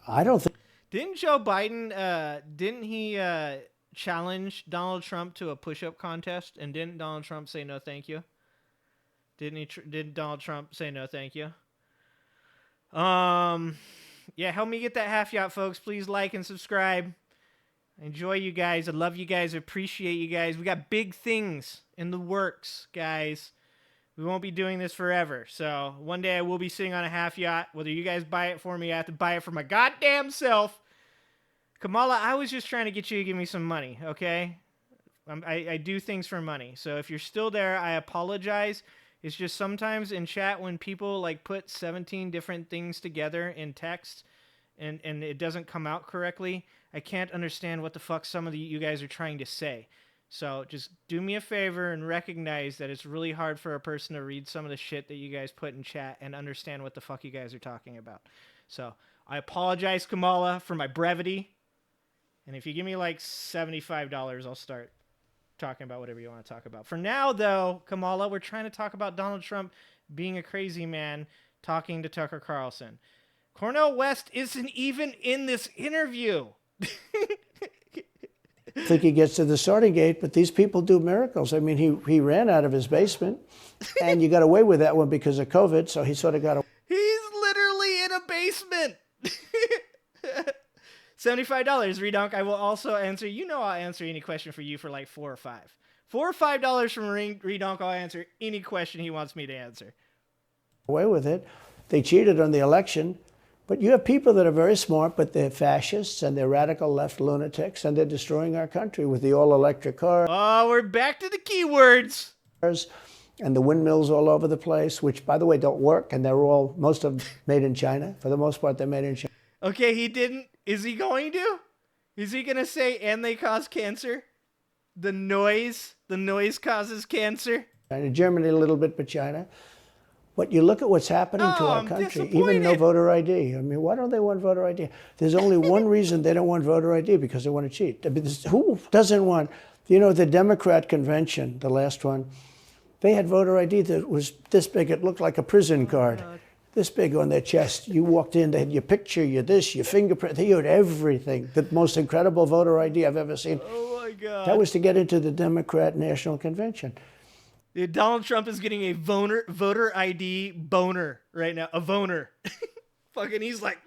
I don't think. Didn't Joe Biden, didn't he challenge Donald Trump to a push-up contest? And didn't Donald Trump say no thank you? Did Donald Trump say no thank you? Yeah, help me get that half yacht, folks. Please like and subscribe. I enjoy you guys. I love you guys. I appreciate you guys. We got big things in the works, guys. We won't be doing this forever. So one day I will be sitting on a half yacht. Whether you guys buy it for me, I have to buy it for my goddamn self. Kamala, I was just trying to get you to give me some money, okay? I do things for money. So if you're still there, I apologize. It's just sometimes in chat when people like put 17 different things together in text and it doesn't come out correctly, I can't understand what the fuck some of you guys are trying to say. So just do me a favor and recognize that it's really hard for a person to read some of the shit that you guys put in chat and understand what the fuck you guys are talking about. So I apologize, Kamala, for my brevity. And if you give me like $75, I'll start talking about whatever you want to talk about. For now, though, Kamala, we're trying to talk about Donald Trump being a crazy man talking to Tucker Carlson. Cornel West isn't even in this interview. I think he gets to the starting gate, but these people do miracles. I mean, he ran out of his basement, and you got away with that one because of COVID, so he sort of got away. He's literally in a basement. $75, Redonk. I will also answer. You know I'll answer any question for you for like $4 or $5. $4 or $5 from Redonk. I'll answer any question he wants me to answer. Away with it. They cheated on the election. But you have people that are very smart, but they're fascists and they're radical left lunatics, and they're destroying our country with the all-electric cars. Oh, we're back to the keywords. And the windmills all over the place, which, by the way, don't work, and they're all, most of them, made in China. For the most part, they're made in China. Okay, he didn't. Is he going to? Is he going to say, and they cause cancer? The noise causes cancer? China, Germany a little bit, but China. But you look at what's happening to our country, even no voter ID. I mean, why don't they want voter ID? There's only one reason they don't want voter ID, because they want to cheat. I mean, who doesn't want, you know, the Democrat convention, the last one, they had voter ID that was this big. It looked like a prison card, this big on their chest. You walked in, they had your picture, your this, your fingerprint. They had everything. The most incredible voter ID I've ever seen. Oh, my God. That was to get into the Democrat National Convention. Donald Trump is getting a voter ID boner right now. A voner. Fucking, he's like,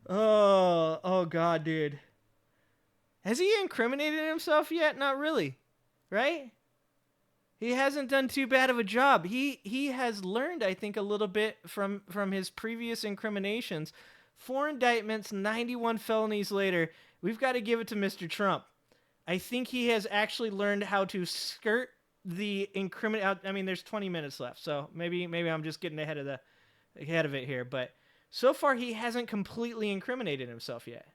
oh God, dude. Has he incriminated himself yet? Not really, right? He hasn't done too bad of a job. He has learned, I think, a little bit from his previous incriminations. 4 indictments, 91 felonies later. We've got to give it to Mr. Trump. I think he has actually learned how to skirt the incriminate. I mean, there's 20 minutes left, so maybe I'm just getting ahead of it here. But so far, he hasn't completely incriminated himself yet.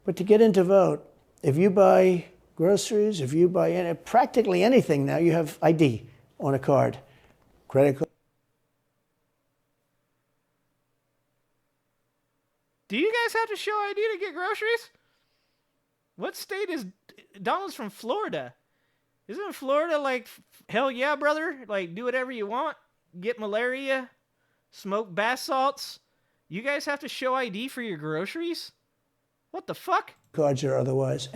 But to get in to vote, if you buy groceries, if you buy practically anything now, you have ID on a card, credit card. Do you guys have to show ID to get groceries? What state is Donald's from? Florida. Isn't Florida like, hell yeah, brother? Like, do whatever you want. Get malaria. Smoke bath salts. You guys have to show ID for your groceries? What the fuck? Cards or otherwise.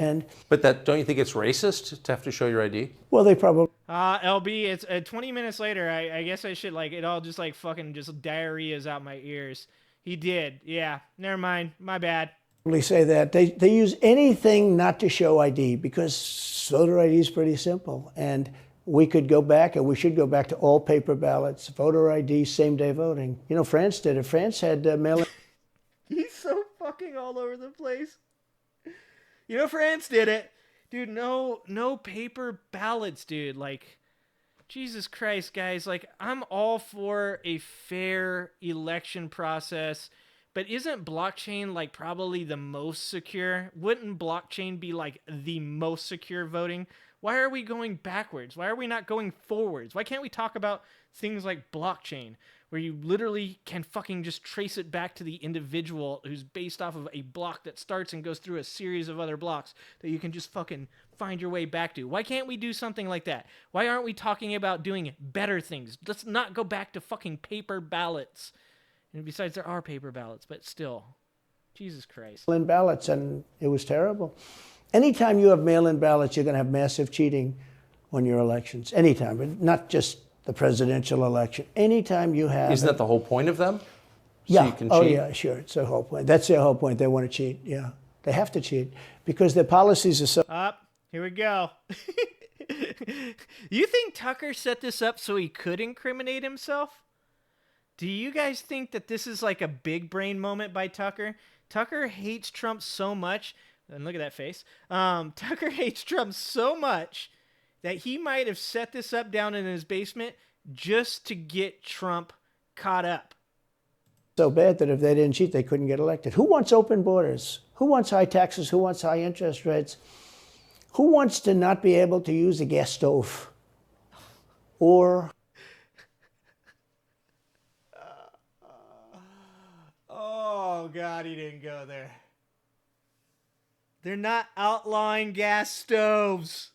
But don't you think it's racist to have to show your ID? Well, they probably... LB, it's 20 minutes later. I guess I should, like, it all just, like, fucking just diarrhea's out my ears. He did. Yeah. Never mind. My bad. Say that they use anything not to show ID, because voter ID is pretty simple, and we could go back, and we should go back to all paper ballots, voter ID, same-day voting. You know, France did it. France had mail-in. He's so fucking all over the place. You know, France did it, dude. No paper ballots, dude. Like, Jesus Christ, guys. Like, I'm all for a fair election process. But isn't blockchain like probably the most secure? Wouldn't blockchain be like the most secure voting? Why are we going backwards? Why are we not going forwards? Why can't we talk about things like blockchain, where you literally can fucking just trace it back to the individual who's based off of a block that starts and goes through a series of other blocks that you can just fucking find your way back to? Why can't we do something like that? Why aren't we talking about doing better things? Let's not go back to fucking paper ballots. And besides, there are paper ballots, but still, Jesus Christ. Mail-in ballots, and it was terrible. Anytime you have mail-in ballots, you're going to have massive cheating on your elections. Anytime, but not just the presidential election. Anytime you have... Isn't that the whole point of them? Yeah. you can Oh, cheat? yeah, sure. It's their whole point. That's their whole point. They want to cheat. Yeah. They have to cheat because their policies are so. Up. Here we go. You think Tucker set this up so he could incriminate himself? Do you guys think that this is like a big brain moment by Tucker? Tucker hates Trump so much, and look at that face. Tucker hates Trump so much that he might have set this up down in his basement just to get Trump caught up. So bad that if they didn't cheat, they couldn't get elected. Who wants open borders? Who wants high taxes? Who wants high interest rates? Who wants to not be able to use a gas stove? Or oh, God, he didn't go there. They're not outlawing gas stoves.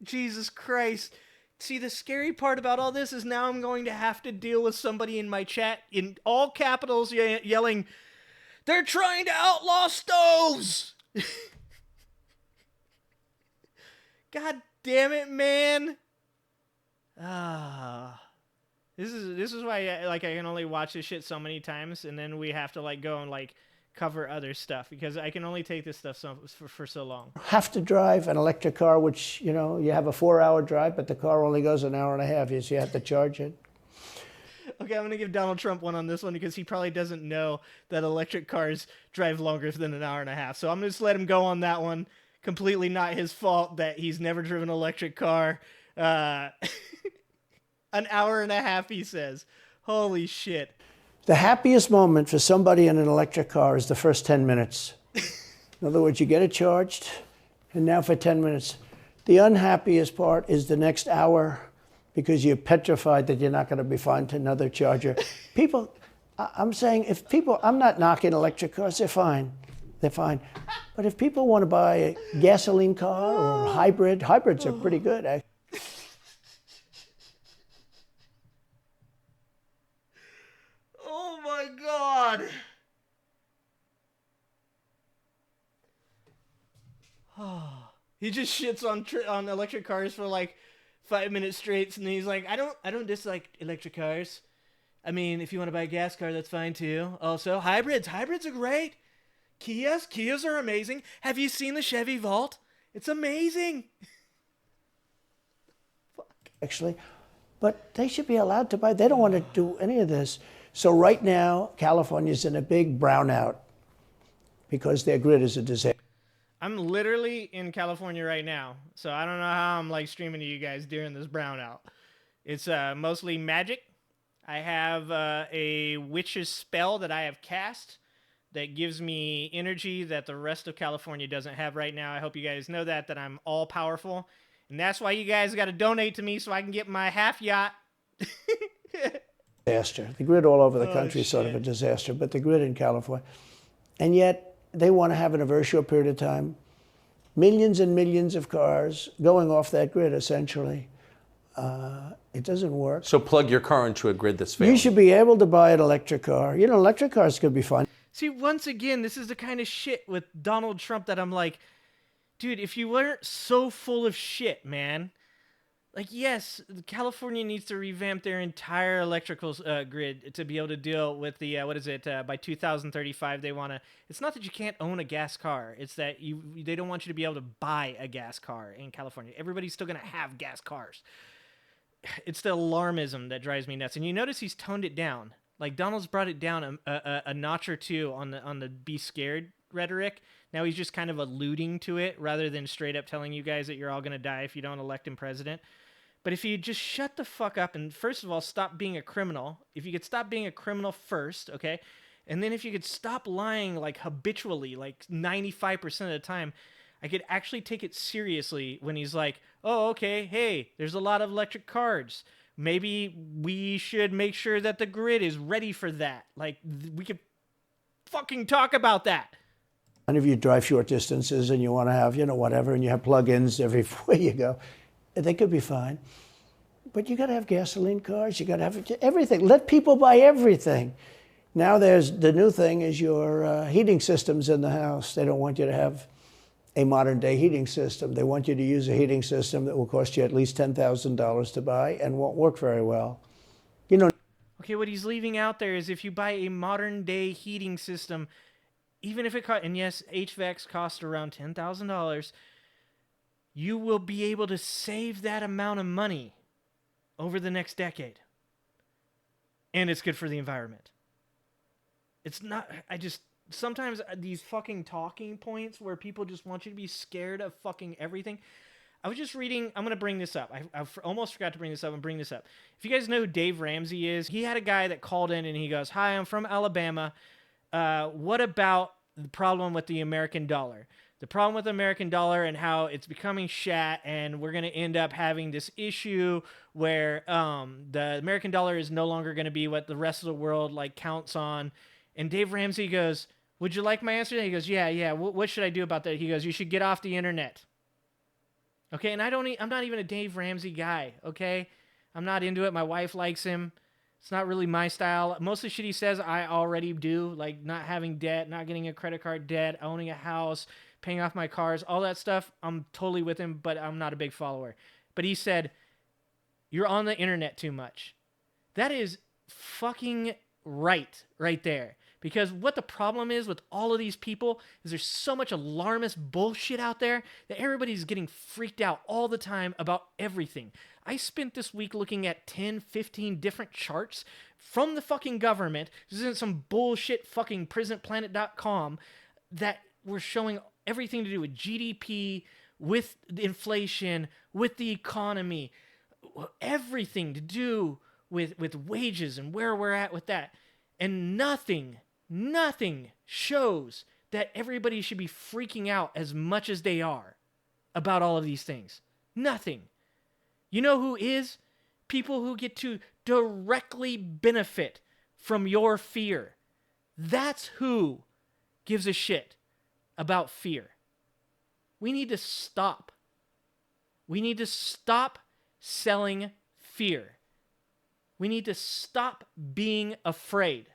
Jesus Christ. See, the scary part about all this is now I'm going to have to deal with somebody in my chat in all capitals yelling, "They're trying to outlaw stoves!" God damn it, man. This is why I can only watch this shit so many times, and then we have to go and cover other stuff because I can only take this stuff for so long. have to drive an electric car, which, you have a 4-hour drive, but the car only goes an hour and a half. So you have to charge it. Okay, I'm going to give Donald Trump one on this one because he probably doesn't know that electric cars drive longer than an hour and a half. So I'm going to just let him go on that one. Completely not his fault that he's never driven an electric car. An hour and a half, he says. Holy shit. The happiest moment for somebody in an electric car is the first 10 minutes. In other words, you get it charged, and now for 10 minutes. The unhappiest part is the next hour because you're petrified that you're not going to be finding another charger. People, I'm saying I'm not knocking electric cars, they're fine. They're fine. But if people want to buy a gasoline car or a hybrids are pretty good, actually. Oh my God. He just shits on electric cars for 5 minutes straight, and then he's like, I don't dislike electric cars. I mean, if you want to buy a gas car, that's fine too. Also, hybrids are great. Kias are amazing. Have you seen the Chevy Volt? It's amazing. Actually, but they should be allowed to buy. They don't want to do any of this. So right now, California's in a big brownout because their grid is a disaster. I'm literally in California right now, so I don't know how I'm streaming to you guys during this brownout. It's mostly magic. I have a witch's spell that I have cast that gives me energy that the rest of California doesn't have right now. I hope you guys know that I'm all powerful. And that's why you guys got to donate to me so I can get my half yacht. Disaster. The grid all over the country is sort of a disaster, but the grid in California. And yet they want to have in a very short period of time millions and millions of cars going off that grid, essentially. It doesn't work. So plug your car into a grid that's failing. You should be able to buy an electric car. Electric cars could be fun. See, once again, this is the kind of shit with Donald Trump that I'm like, dude, if you weren't so full of shit, man. Yes, California needs to revamp their entire electrical grid to be able to deal with the, by 2035 they want to, it's not that you can't own a gas car, it's that they don't want you to be able to buy a gas car in California. Everybody's still going to have gas cars. It's the alarmism that drives me nuts. And you notice he's toned it down. Donald's brought it down a notch or two on the be scared rhetoric. Now he's just kind of alluding to it rather than straight up telling you guys that you're all going to die if you don't elect him president. But if you just shut the fuck up and first of all stop being a criminal, if you could stop being a criminal first, okay? And then if you could stop lying habitually, 95% of the time, I could actually take it seriously when he's like, oh, okay, hey, there's a lot of electric cars. Maybe we should make sure that the grid is ready for that. We could fucking talk about that. And if you drive short distances and you want to have, whatever, and you have plug-ins everywhere you go, they could be fine. But you got to have gasoline cars. You got to have everything. Let people buy everything. Now the new thing is your heating systems in the house. They don't want you to have a modern day heating system. They want you to use a heating system that will cost you at least $10,000 to buy and won't work very well. Okay, what he's leaving out there is if you buy a modern day heating system, even if it costs, and yes, HVACs cost around $10,000, you will be able to save that amount of money over the next decade. And it's good for the environment. It's not, sometimes these fucking talking points where people just want you to be scared of fucking everything. I was just reading, I'm going to bring this up. I almost forgot to bring this up and bring this up. If you guys know who Dave Ramsey is, he had a guy that called in and he goes, "Hi, I'm from Alabama. What about the problem with the American dollar? The problem with the American dollar and how it's becoming shat, and we're going to end up having this issue where the American dollar is no longer going to be what the rest of the world like counts on." And Dave Ramsey goes, "Would you like my answer?" And he goes, yeah. What should I do about that? He goes, "You should get off the internet." Okay, and I'm not even a Dave Ramsey guy, okay? I'm not into it. My wife likes him. It's not really my style. Most of the shit he says, I already do, like not having debt, not getting a credit card debt, owning a house, paying off my cars, all that stuff. I'm totally with him, but I'm not a big follower. But he said, "You're on the internet too much." That is fucking right there. Because what the problem is with all of these people is there's so much alarmist bullshit out there that everybody's getting freaked out all the time about everything. I spent this week looking at 10, 15 different charts from the fucking government. This isn't some bullshit fucking prisonplanet.com that were showing everything to do with GDP, with inflation, with the economy, everything to do with wages and where we're at with that. And nothing shows that everybody should be freaking out as much as they are about all of these things. Nothing. You know who is? People who get to directly benefit from your fear. That's who gives a shit about fear. We need to stop. We need to stop selling fear. We need to stop being afraid.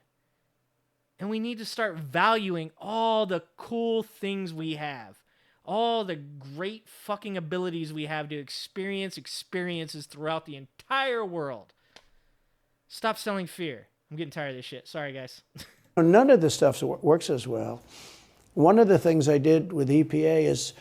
And we need to start valuing all the cool things we have. All the great fucking abilities we have to experience experiences throughout the entire world. Stop selling fear. I'm getting tired of this shit. Sorry, guys. None of this stuff works as well. One of the things I did with EPA is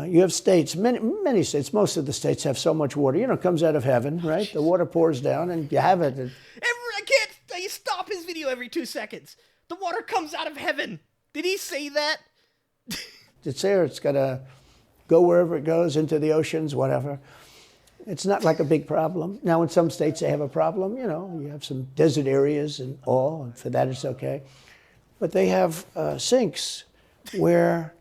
you have states, many states, most of the states have so much water. You know, it comes out of heaven, right? The water pours down and you have it. I can't stop his video every 2 seconds. The water comes out of heaven. Did he say that? It's there. It's got to go wherever it goes, into the oceans, whatever. It's not like a big problem. Now, in some states, they have a problem. You know, you have some desert areas and all, and for that, it's okay. But they have sinks where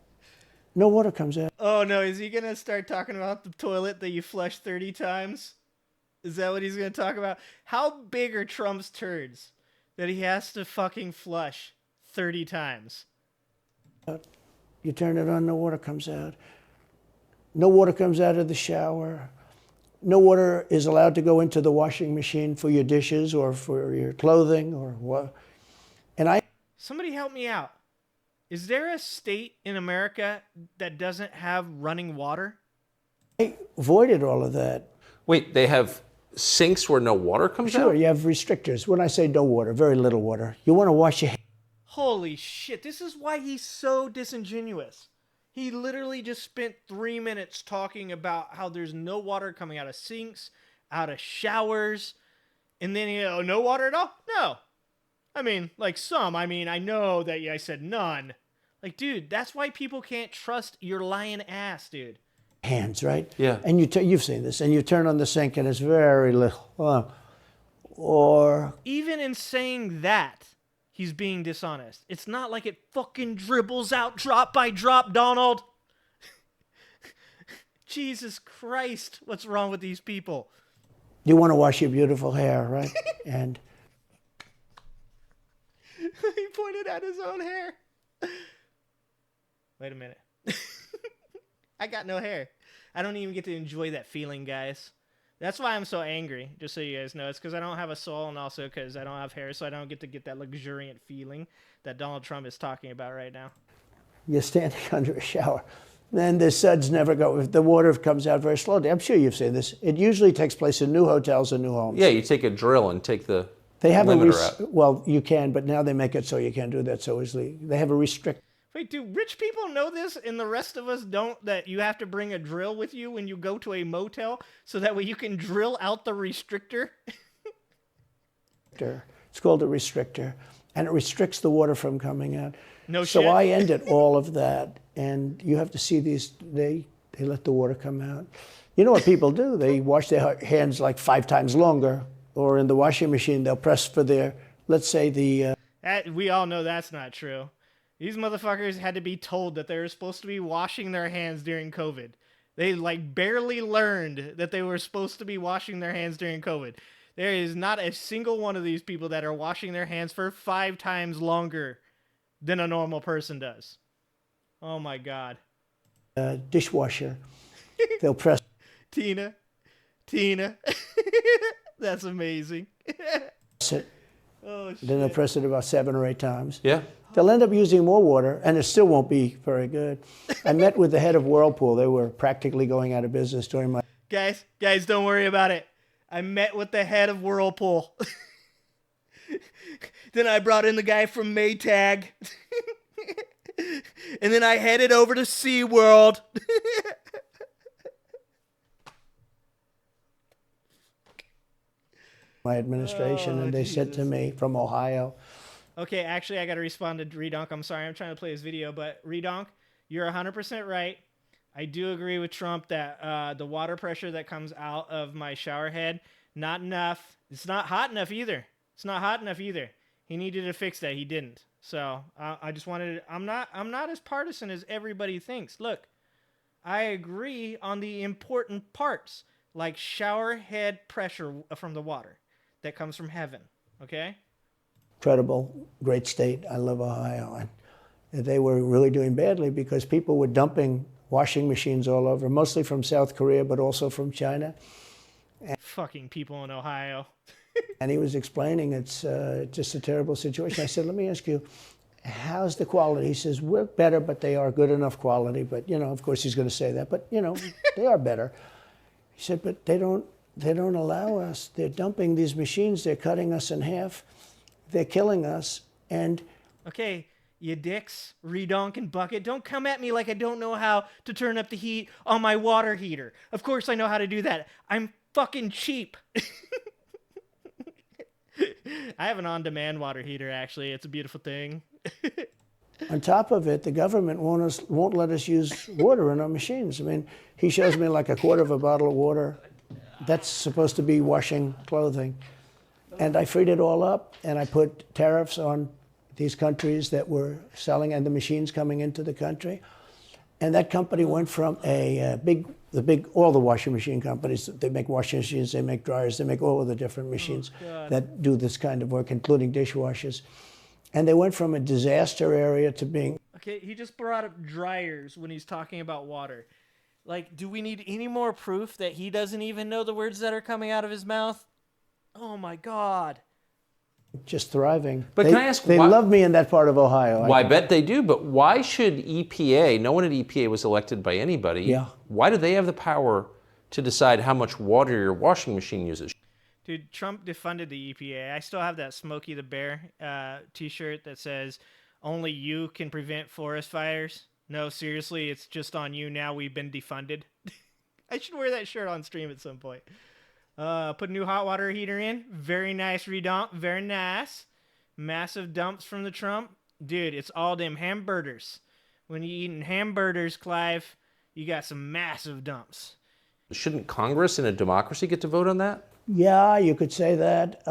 no water comes out. Oh, no. Is he going to start talking about the toilet that you flush 30 times? Is that what he's going to talk about? How big are Trump's turds that he has to fucking flush 30 times? You turn it on, no water comes out. No water comes out of the shower. No water is allowed to go into the washing machine for your dishes or for your clothing or what. Somebody help me out. Is there a state in America that doesn't have running water? I avoided all of that. Wait, they have sinks where no water comes out? Sure, you have restrictors. When I say no water, very little water. You want to wash your hands. Holy shit, this is why he's so disingenuous. He literally just spent 3 minutes talking about how there's no water coming out of sinks, out of showers, and then, no water at all? No. I mean, like some. I mean, I know that I said none. Like, dude, that's why people can't trust your lying ass, dude. Hands, right? Yeah. And you've seen this, and you turn on the sink and it's very little. Or even in saying that, he's being dishonest. It's not like it fucking dribbles out drop by drop, Donald. Jesus Christ, what's wrong with these people? You want to wash your beautiful hair, right? And he pointed at his own hair. Wait a minute. I got no hair. I don't even get to enjoy that feeling, guys. That's why I'm so angry, just so you guys know. It's because I don't have a soul, and also because I don't have hair, so I don't get to get that luxuriant feeling that Donald Trump is talking about right now. You're standing under a shower. Then the suds never go. The water comes out very slowly. I'm sure you've seen this. It usually takes place in new hotels and new homes. Yeah, you take a drill and take the They have limiter up. Well, you can, but now they make it so you can't do that so easily. They have a restrict. Wait, do rich people know this and the rest of us don't, that you have to bring a drill with you when you go to a motel so that way you can drill out the restrictor? It's called a restrictor, and it restricts the water from coming out. No so shit. I ended all of that, and you have to see these, they let the water come out. You know what people do? They wash their hands like 5 times longer, or in the washing machine, they'll press for their, let's say We all know that's not true. These motherfuckers had to be told that they were supposed to be washing their hands during COVID. They like barely learned that they were supposed to be washing their hands during COVID. There is not a single one of these people that are washing their hands for 5 times longer than a normal person does. Oh my God. dishwasher. They'll press. Tina. That's amazing. It. Oh, shit. Then they'll press it about 7 or 8 times. Yeah. They'll end up using more water, and it still won't be very good. I met with the head of Whirlpool. They were practically going out of business during my... Guys, don't worry about it. I met with the head of Whirlpool. Then I brought in the guy from Maytag. And then I headed over to SeaWorld. my administration, and they said to me from Ohio... Okay, actually, I got to respond to Redonk. I'm sorry, I'm trying to play this video, but Redonk, you're 100% right. I do agree with Trump that the water pressure that comes out of my shower head, not enough. It's not hot enough either. He needed to fix that. He didn't. So I just wanted to, I'm not as partisan as everybody thinks. Look, I agree on the important parts, like shower head pressure from the water that comes from heaven. Okay? Incredible, great state. I love Ohio. And they were really doing badly because people were dumping washing machines all over, mostly from South Korea, but also from China. Fucking people in Ohio. And he was explaining it's just a terrible situation. I said, let me ask you, how's the quality? He says, we're better, but they are good enough quality. But, you know, of course he's going to say that. But, you know, they are better. He said, but they don't allow us. They're dumping these machines. They're cutting us in half. They're killing us, and... Okay, you dicks, Redonk and Bucket, don't come at me like I don't know how to turn up the heat on my water heater. Of course I know how to do that. I'm fucking cheap. I have an on-demand water heater, actually. It's a beautiful thing. On top of it, the government won't let us use water in our machines. I mean, he shows me like a quarter of a bottle of water. That's supposed to be washing clothing. And I freed it all up, and I put tariffs on these countries that were selling and the machines coming into the country. And that company went from all the washing machine companies, they make washing machines, they make dryers, they make all of the different machines that do this kind of work, including dishwashers. And they went from a disaster area to being... Okay, he just brought up dryers when he's talking about water. Like, do we need any more proof that he doesn't even know the words that are coming out of his mouth? Oh my God. Just thriving. But can I ask They love me in that part of Ohio. Well, I bet they do, but why should EPA, no one at EPA was elected by anybody. Yeah. Why do they have the power to decide how much water your washing machine uses? Dude, Trump defunded the EPA. I still have that Smokey the Bear t-shirt that says, only you can prevent forest fires. No, seriously, it's just on you now. We've been defunded. I should wear that shirt on stream at some point. Put a new hot water heater in. Very nice redump. Very nice. Massive dumps from the Trump. Dude, it's all them hamburgers. When you're eating hamburgers, Clive, you got some massive dumps. Shouldn't Congress in a democracy get to vote on that? Yeah, you could say that.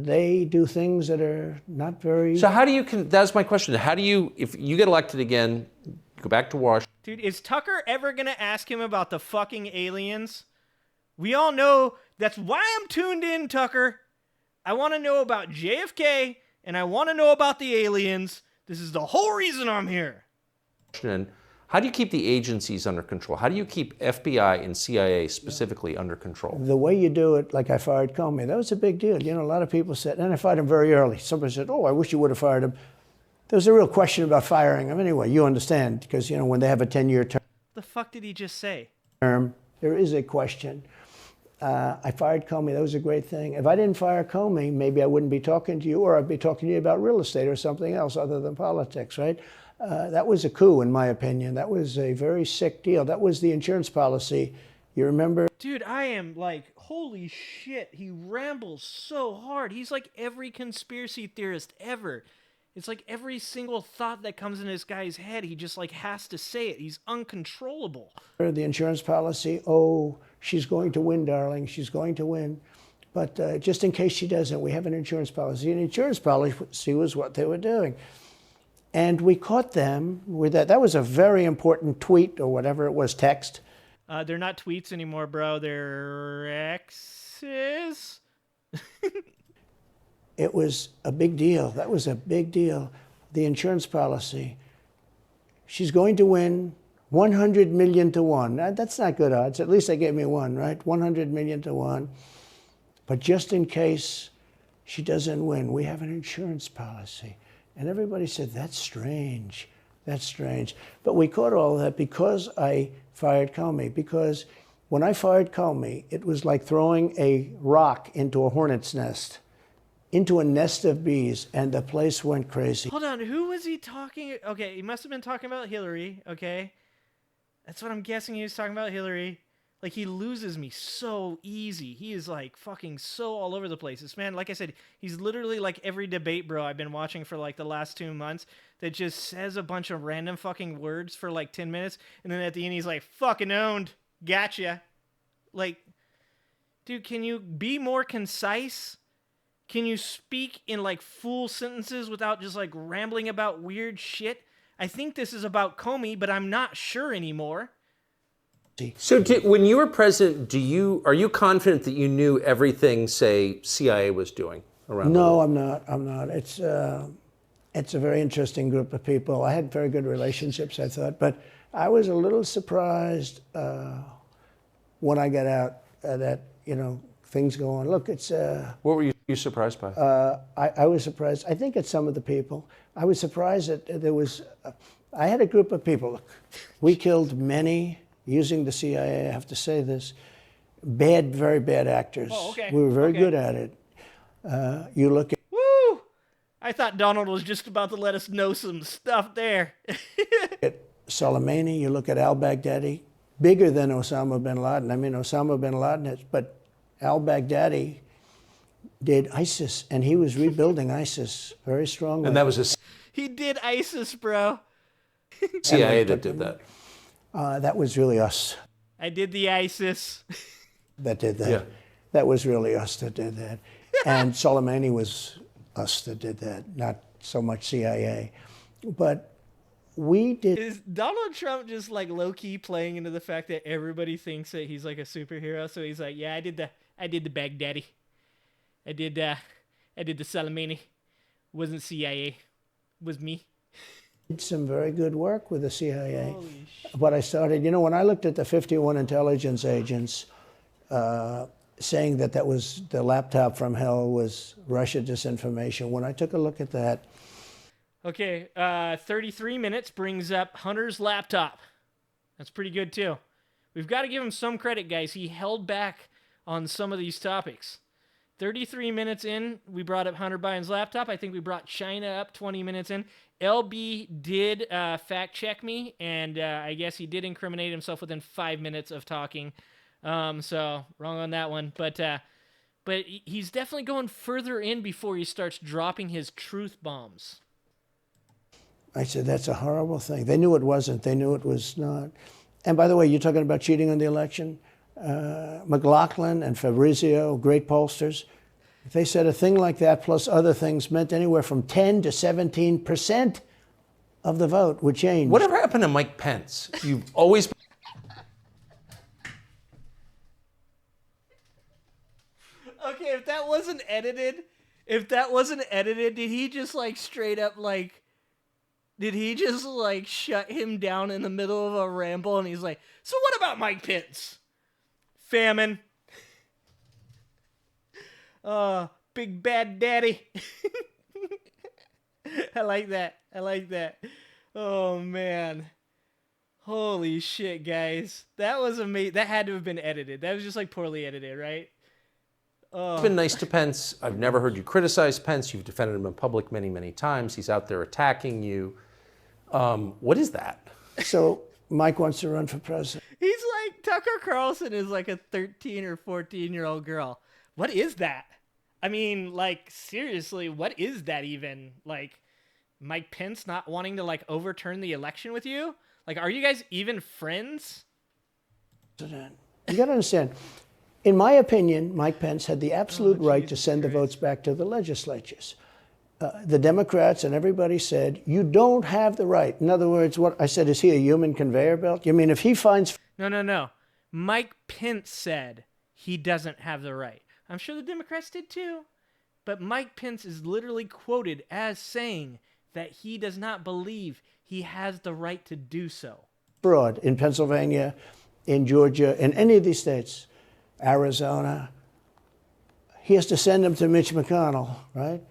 They do things that are not very... So how do you... That's my question. How do you... If you get elected again, go back to Washington... Dude, is Tucker ever going to ask him about the fucking aliens? We all know that's why I'm tuned in, Tucker. I want to know about JFK, and I want to know about the aliens. This is the whole reason I'm here. How do you keep the agencies under control? How do you keep FBI and CIA specifically under control? The way you do it, like I fired Comey, that was a big deal. You know, a lot of people said, and I fired him very early. Somebody said, oh, I wish you would have fired him. There was a real question about firing him. Anyway, you understand, because, you know, when they have a 10-year term... The fuck did he just say? There is a question. I fired Comey. That was a great thing. If I didn't fire Comey, maybe I wouldn't be talking to you, or I'd be talking to you about real estate or something else other than politics, right? That was a coup, in my opinion. That was a very sick deal. That was the insurance policy. You remember? Dude, I am like, holy shit, he rambles so hard. He's like every conspiracy theorist ever. It's like every single thought that comes in this guy's head, he just like has to say it. He's uncontrollable. The insurance policy, oh, she's going to win, darling. She's going to win. But just in case she doesn't, we have an insurance policy. An insurance policy was what they were doing. And we caught them with that. That was a very important tweet or whatever it was, text. They're not tweets anymore, bro. They're X's. It was a big deal. That was a big deal. The insurance policy. She's going to win 100 million to 1. That's not good odds. At least they gave me one, right? 100 million to 1. But just in case she doesn't win, we have an insurance policy. And everybody said, that's strange. That's strange. But we caught all that because I fired Comey. Because when I fired Comey, it was like throwing a rock into a hornet's nest, into a nest of bees, and the place went crazy. Hold on, who was he talking? Okay, he must have been talking about Hillary, okay? That's what I'm guessing he was talking about, Hillary. Like, he loses me so easy. He is, like, fucking so all over the place. This man, like I said, he's literally like every debate bro I've been watching for, like, the last 2 months that just says a bunch of random fucking words for, like, 10 minutes, and then at the end he's like, fucking owned. Gotcha. Like, dude, can you be more concise? Can you speak in, like, full sentences without just, like, rambling about weird shit? I think this is about Comey, but I'm not sure anymore. So when you were president, are you confident that you knew everything, say, CIA was doing around the world? No, I'm not. I'm not. It's a very interesting group of people. I had very good relationships, I thought, but I was a little surprised when I got out that, things go on. Look, it's... What were you surprised by? I was surprised. I think it's some of the people. I was surprised that there was... I had a group of people. Look, we killed many... Using the CIA, I have to say this, very bad actors. Oh, okay. We were very good at it. You look at... Woo! I thought Donald was just about to let us know some stuff there. at Soleimani, you look at al-Baghdadi, bigger than Osama bin Laden. I mean, Osama bin Laden, but al-Baghdadi did ISIS, and he was rebuilding ISIS very strongly. And that was He did ISIS, bro. CIA that did that. That was really us. I did the ISIS. That did that. Yeah. That was really us that did that. And Soleimani was us that did that, not so much CIA. But we did... Is Donald Trump just like low-key playing into the fact that everybody thinks that he's like a superhero? So he's like, yeah, I did the Baghdadi. I did the Soleimani. Wasn't CIA. Was me. Did some very good work with the CIA. But I started, when I looked at the 51 intelligence agents saying that was the laptop from hell was Russia disinformation, when I took a look at that. Okay, 33 minutes brings up Hunter's laptop. That's pretty good too. We've got to give him some credit, guys. He held back on some of these topics. 33 minutes in, we brought up Hunter Biden's laptop. I think we brought China up 20 minutes in. LB did fact check me, and I guess he did incriminate himself within 5 minutes of talking. So wrong on that one. But he's definitely going further in before he starts dropping his truth bombs. I said, that's a horrible thing. They knew it wasn't. They knew it was not. And by the way, you're talking about cheating on the election? McLaughlin and Fabrizio, great pollsters, they said a thing like that plus other things meant anywhere from 10 to 17% of the vote would change. Whatever happened to Mike Pence? You've always... Okay, if that wasn't edited, did he just like straight up like... Did he just like shut him down in the middle of a ramble and he's like, so what about Mike Pence? Famine. Big bad daddy. I like that. Oh, man. Holy shit, guys. That was amazing. That had to have been edited. That was just like poorly edited, right? It's been nice to Pence. I've never heard you criticize Pence. You've defended him in public many, many times. He's out there attacking you. What is that? So Mike wants to run for president. He's like, Tucker Carlson is like a 13 or 14-year-old girl. What is that? I mean, like, seriously, what is that even? Like, Mike Pence not wanting to, like, overturn the election with you? Like, are you guys even friends? You got to understand, in my opinion, Mike Pence had the absolute right to send the votes back to the legislatures. The Democrats and everybody said, you don't have the right. In other words, what I said, is he a human conveyor belt? You mean if he finds... No. Mike Pence said he doesn't have the right. I'm sure the Democrats did too. But Mike Pence is literally quoted as saying that he does not believe he has the right to do so. Fraud in Pennsylvania, in Georgia, in any of these states, Arizona, he has to send them to Mitch McConnell, right?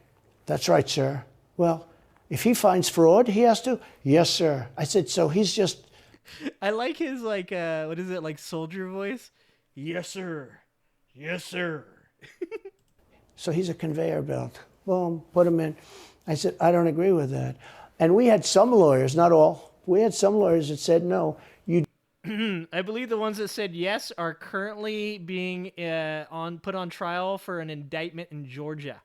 That's right, sir. Well, if he finds fraud, he has to? Yes, sir. I said, so he's just... I like his, like, what is it, like soldier voice? Yes, sir. Yes, sir. So he's a conveyor belt. Boom, put him in. I said, I don't agree with that. And we had some lawyers, not all, we had some lawyers that said, no, you... I believe the ones that said yes are currently being put on trial for an indictment in Georgia.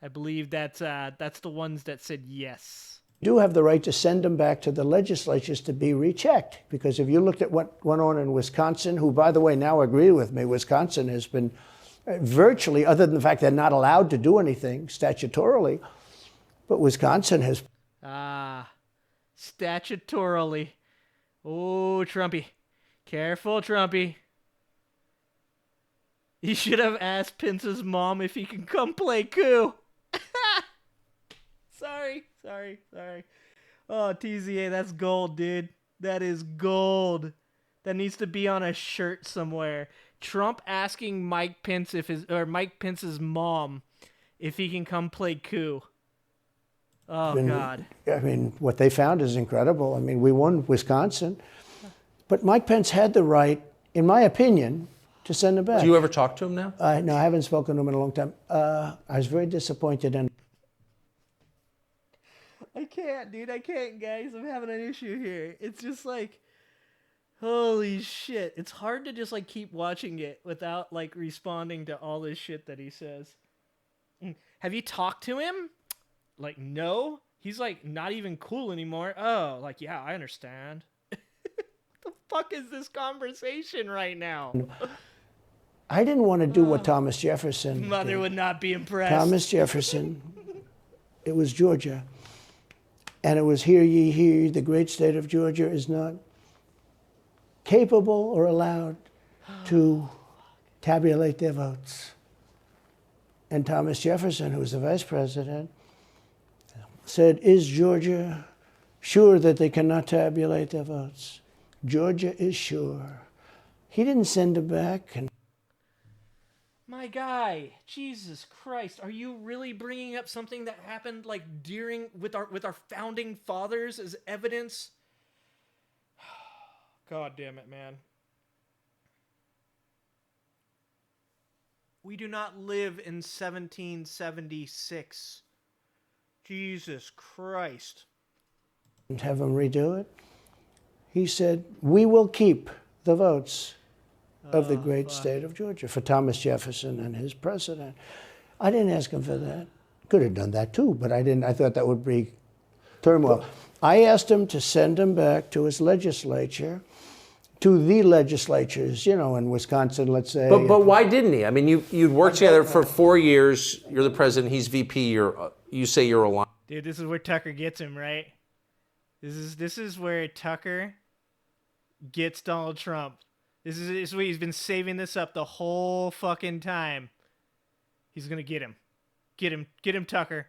I believe that's the ones that said yes. You do have the right to send them back to the legislatures to be rechecked. Because if you looked at what went on in Wisconsin, who, by the way, now agree with me, Wisconsin has been virtually, other than the fact they're not allowed to do anything statutorily, but Wisconsin has... Statutorily. Oh, Trumpy. Careful, Trumpy. He should have asked Pence's mom if he can come play coup. Sorry. Oh, TZA, that's gold, dude. That is gold. That needs to be on a shirt somewhere. Trump asking Mike Pence's mom if he can come play coup. Oh, God. I mean, what they found is incredible. I mean, we won Wisconsin. But Mike Pence had the right, in my opinion, to send him back. Do you ever talk to him now? No, I haven't spoken to him in a long time. I was very disappointed in... I can't, dude. I can't, guys. I'm having an issue here. It's just like, holy shit. It's hard to just, like, keep watching it without, like, responding to all this shit that he says. Have you talked to him? Like, no? He's, like, not even cool anymore. Oh, like, yeah, I understand. What the fuck is this conversation right now? I didn't want to do what Thomas Jefferson Mother did. would not be impressed. Thomas Jefferson, it was Georgia. And it was, hear ye, hear ye, the great state of Georgia is not capable or allowed to tabulate their votes. And Thomas Jefferson, who was the vice president, said, is Georgia sure that they cannot tabulate their votes? Georgia is sure. He didn't send it back. And my guy, Jesus Christ, are you really bringing up something that happened like with our founding fathers as evidence? God damn it, man. We do not live in 1776. Jesus Christ. Have him redo it. He said, we will keep the votes of the great state of Georgia for Thomas Jefferson and his president. I didn't ask him for that. Could have done that too, but I didn't. I thought that would be turmoil. I asked him to send him back to his legislature, to the legislatures, you know, in Wisconsin, let's say. But why didn't he? I mean, you'd worked together for 4 years. You're the president. He's VP. You say you're aligned. Dude, this is where Tucker gets him, right? This is where Tucker gets Donald Trump. This is where he's been saving this up the whole fucking time. He's gonna get him. Get him, Tucker.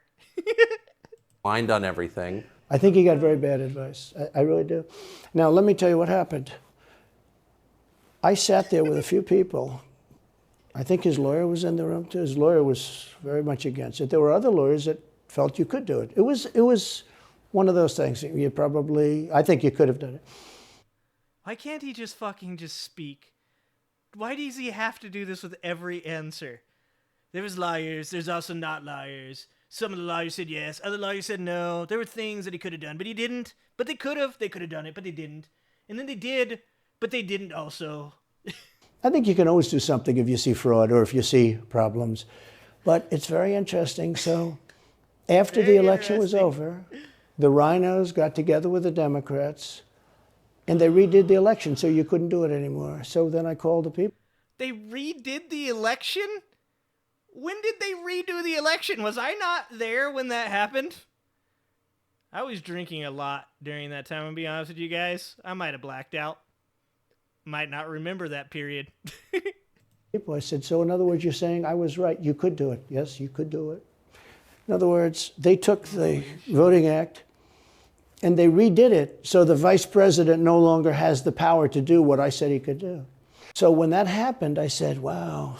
Aligned on everything. I think he got very bad advice. I really do. Now, let me tell you what happened. I sat there with a few people. I think his lawyer was in the room too. His lawyer was very much against it. There were other lawyers that felt you could do it. It was one of those things. I think you could have done it. Why can't he just fucking just speak? Why does he have to do this with every answer? There was liars. There's also not liars. Some of the lawyers said yes. Other lawyers said no. There were things that he could have done, but he didn't. But they could have. They could have done it, but they didn't. And then they did, but they didn't also. I think you can always do something if you see fraud or if you see problems. But it's very interesting. So after the election was over, the rhinos got together with the Democrats and they redid the election, so you couldn't do it anymore. So then I called the people. They redid the election? When did they redo the election? Was I not there when that happened? I was drinking a lot during that time, I'll be honest with you guys. I might have blacked out. Might not remember that period. People, I said, so in other words, you're saying I was right. You could do it. Yes, you could do it. In other words, they took the Voting Act and they redid it so the vice president no longer has the power to do what I said he could do. So when that happened, I said, wow.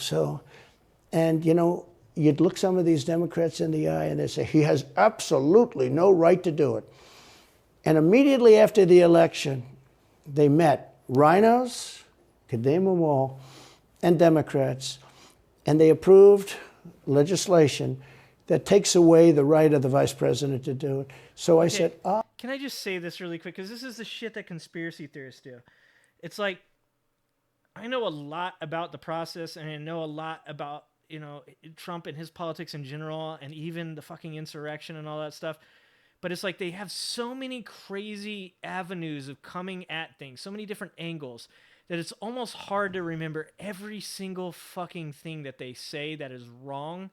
And you know, you'd look some of these Democrats in the eye and they'd say, he has absolutely no right to do it. And immediately after the election, they met rhinos, could name them all, and Democrats, and they approved legislation that takes away the right of the vice president to do it. So I said, Can I just say this really quick? Because this is the shit that conspiracy theorists do. It's like, I know a lot about the process, and I know a lot about, you know, Trump and his politics in general, and even the fucking insurrection and all that stuff. But it's like they have so many crazy avenues of coming at things, so many different angles, that it's almost hard to remember every single fucking thing that they say that is wrong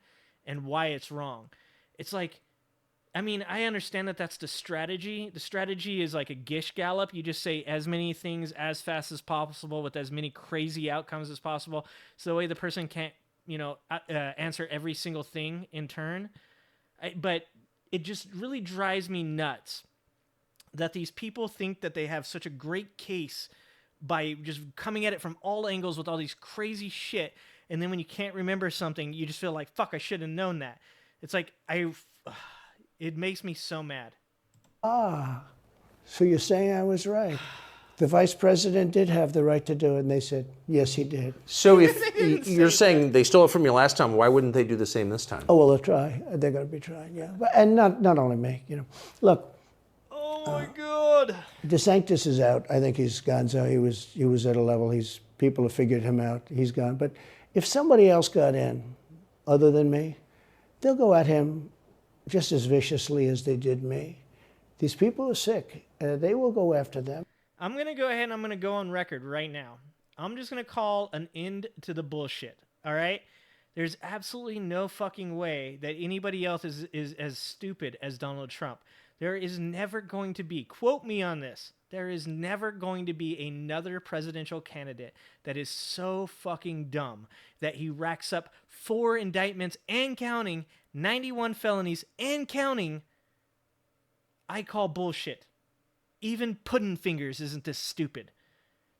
and why it's wrong. It's like, I mean, I understand that that's the strategy. The strategy is like a Gish Gallop. You just say as many things as fast as possible with as many crazy outcomes as possible. So the way the person can't, you know, answer every single thing in turn. But it just really drives me nuts that these people think that they have such a great case by just coming at it from all angles with all these crazy shit. And then when you can't remember something, you just feel like, fuck, I should have known that. It's like, it makes me so mad. So you're saying I was right. The vice president did have the right to do it, and they said, yes, he did. So if you're saying they stole it from you last time, why wouldn't they do the same this time? Oh, well, they'll try. They're going to be trying, yeah. And not only me, you know. Look. Oh, my God. DeSantis is out. I think he's gone. So he was at a level. People have figured him out. He's gone. But if somebody else got in, other than me, they'll go at him just as viciously as they did me. These people are sick. They will go after them. I'm going to go ahead and I'm going to go on record right now. I'm just going to call an end to the bullshit, all right? There's absolutely no fucking way that anybody else is as stupid as Donald Trump. There is never going to be, quote me on this, there is never going to be another presidential candidate that is so fucking dumb that he racks up 4 indictments and counting, 91 felonies and counting. I call bullshit. Even Puddin' Fingers isn't this stupid.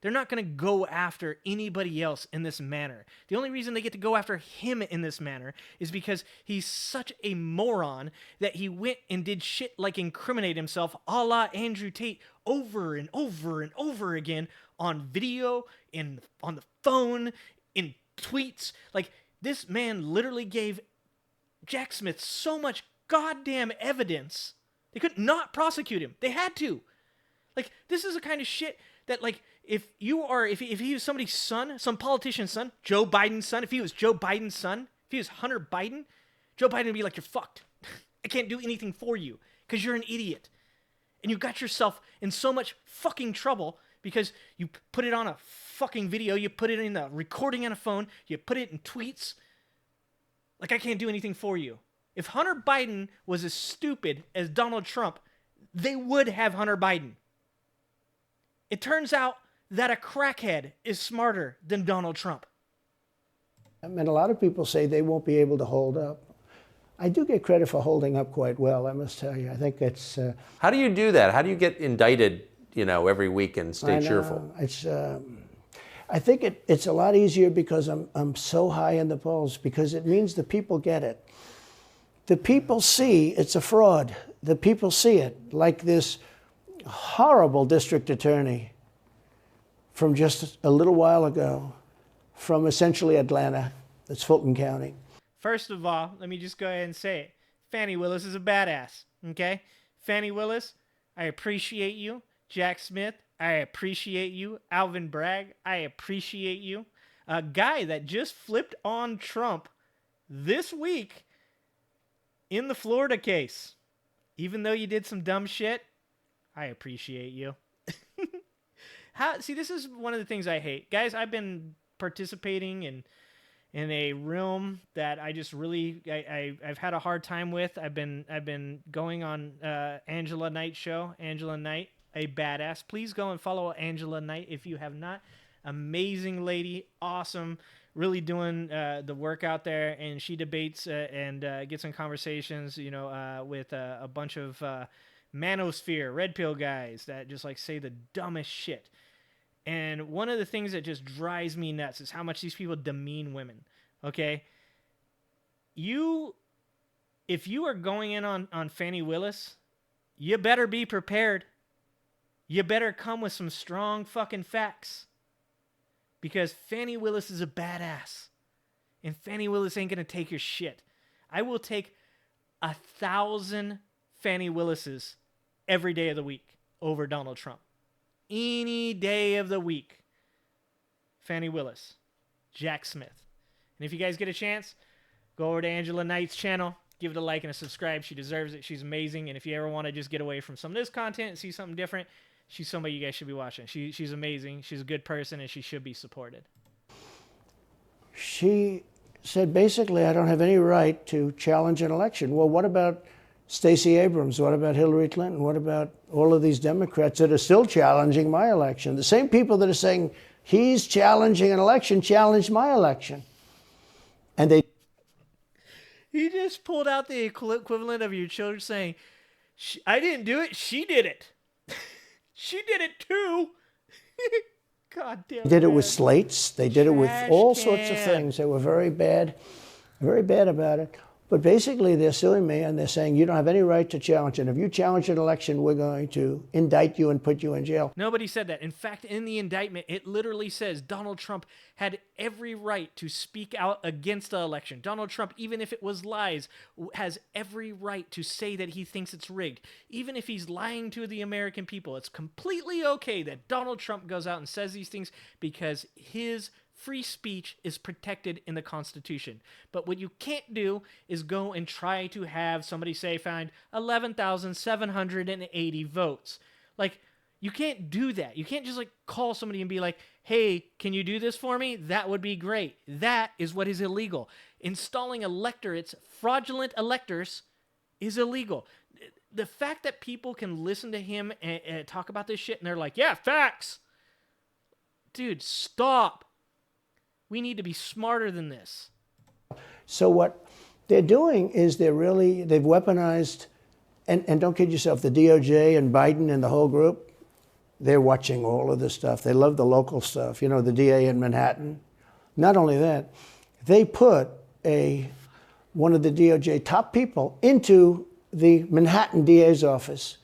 They're not going to go after anybody else in this manner. The only reason they get to go after him in this manner is because he's such a moron that he went and did shit like incriminate himself a la Andrew Tate over and over and over again on video, on the phone, in tweets. Like, this man literally gave Jack Smith so much goddamn evidence. They could not prosecute him. They had to. Like, this is the kind of shit that, like, if he was somebody's son, some politician's son, Joe Biden's son, if he was Joe Biden's son, if he was Hunter Biden, Joe Biden would be like, you're fucked. I can't do anything for you because you're an idiot. And you got yourself in so much fucking trouble because you put it on a fucking video, you put it in a recording on a phone, you put it in tweets. Like, I can't do anything for you. If Hunter Biden was as stupid as Donald Trump, they would have Hunter Biden. It turns out that a crackhead is smarter than Donald Trump. I mean, a lot of people say they won't be able to hold up. I do get credit for holding up quite well, I must tell you. I think it's... How do you do that? How do you get indicted, every week and stay cheerful? I think it's a lot easier because I'm so high in the polls, because it means the people get it. The people see it's a fraud. The people see it, like this horrible district attorney from just a little while ago, from essentially Atlanta. That's Fulton County. First of all, let me just go ahead and say it. Fannie Willis is a badass, okay? Fannie Willis, I appreciate you. Jack Smith, I appreciate you. Alvin Bragg, I appreciate you. A guy that just flipped on Trump this week in the Florida case. Even though you did some dumb shit, I appreciate you. See, this is one of the things I hate. Guys, I've been participating in a realm that I just really I've had a hard time with. I've been going on Angela Knight's show. Angela Knight, a badass. Please go and follow Angela Knight if you have not. Amazing lady, awesome, really doing the work out there, and she debates and gets in conversations, with a bunch of manosphere, red pill guys that just like say the dumbest shit. And one of the things that just drives me nuts is how much these people demean women. Okay, if you are going in on Fannie Willis, you better be prepared. You better come with some strong fucking facts. Because Fannie Willis is a badass. And Fannie Willis ain't going to take your shit. I will take 1,000 Fannie Willises every day of the week over Donald Trump. Any day of the week. Fannie Willis. Jack Smith. And if you guys get a chance, go over to Angela Knight's channel. Give it a like and a subscribe. She deserves it. She's amazing. And if you ever want to just get away from some of this content and see something different, she's somebody you guys should be watching. She's amazing. She's a good person, and she should be supported. She said, basically, I don't have any right to challenge an election. Well, what about Stacey Abrams? What about Hillary Clinton? What about all of these Democrats that are still challenging my election? The same people that are saying he's challenging an election challenged my election. And He just pulled out the equivalent of your children saying, I didn't do it, she did it. She did it too. God damn it. They did it with slates. They did it with all sorts of things. They were very bad about it. But basically, they're suing me, and they're saying, you don't have any right to challenge it. If you challenge an election, we're going to indict you and put you in jail. Nobody said that. In fact, in the indictment, it literally says Donald Trump had every right to speak out against the election. Donald Trump, even if it was lies, has every right to say that he thinks it's rigged. Even if he's lying to the American people, it's completely okay that Donald Trump goes out and says these things because his free speech is protected in the Constitution. But what you can't do is go and try to have somebody say find 11,780 votes. Like, you can't do that. You can't just like call somebody and be like, hey, can you do this for me? That would be great. That is what is illegal. Installing electorates, fraudulent electors, is illegal. The fact that people can listen to him and talk about this shit and they're like, yeah, facts. Dude, stop. We need to be smarter than this. So what they're doing is they've weaponized, and don't kid yourself, the DOJ and Biden and the whole group, they're watching all of this stuff. They love the local stuff. You know, the DA in Manhattan. Not only that, they put one of the DOJ top people into the Manhattan DA's office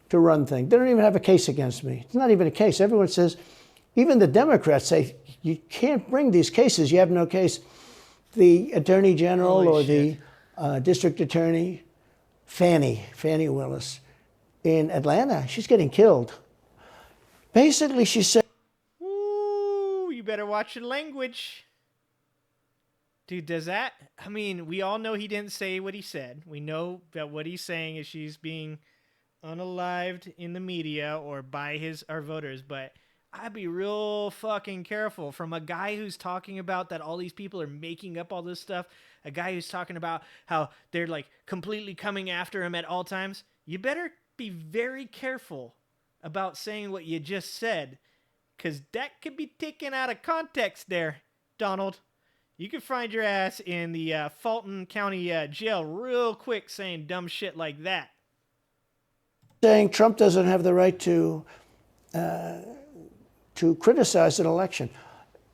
to run things. They don't even have a case against me. It's not even a case. Everyone says, even the Democrats say, you can't bring these cases. You have no case. The Attorney General or the District Attorney, Fannie Willis, in Atlanta, she's getting killed. Basically, she said, ooh, you better watch your language. Dude, does that? I mean, we all know he didn't say what he said. We know that what he's saying is she's being unalived in the media or by our voters, but I'd be real fucking careful from a guy who's talking about that all these people are making up all this stuff, a guy who's talking about how they're like completely coming after him at all times. You better be very careful about saying what you just said, because that could be taken out of context there, Donald. You could find your ass in the Fulton County jail real quick saying dumb shit like that. Saying Trump doesn't have the right to criticize an election.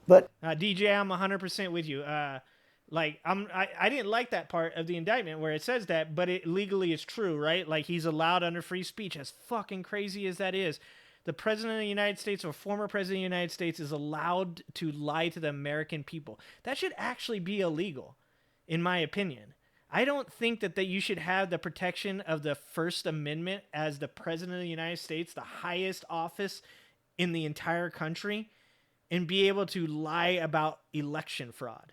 But DJ, I'm 100% with you. I didn't like that part of the indictment where it says that, but it legally is true, right? Like, he's allowed under free speech. As fucking crazy as that is, the president of the United States or former president of the United States is allowed to lie to the American people. That should actually be illegal, in my opinion. I don't think that you should have the protection of the First Amendment as the president of the United States, the highest office in the entire country, and be able to lie about election fraud.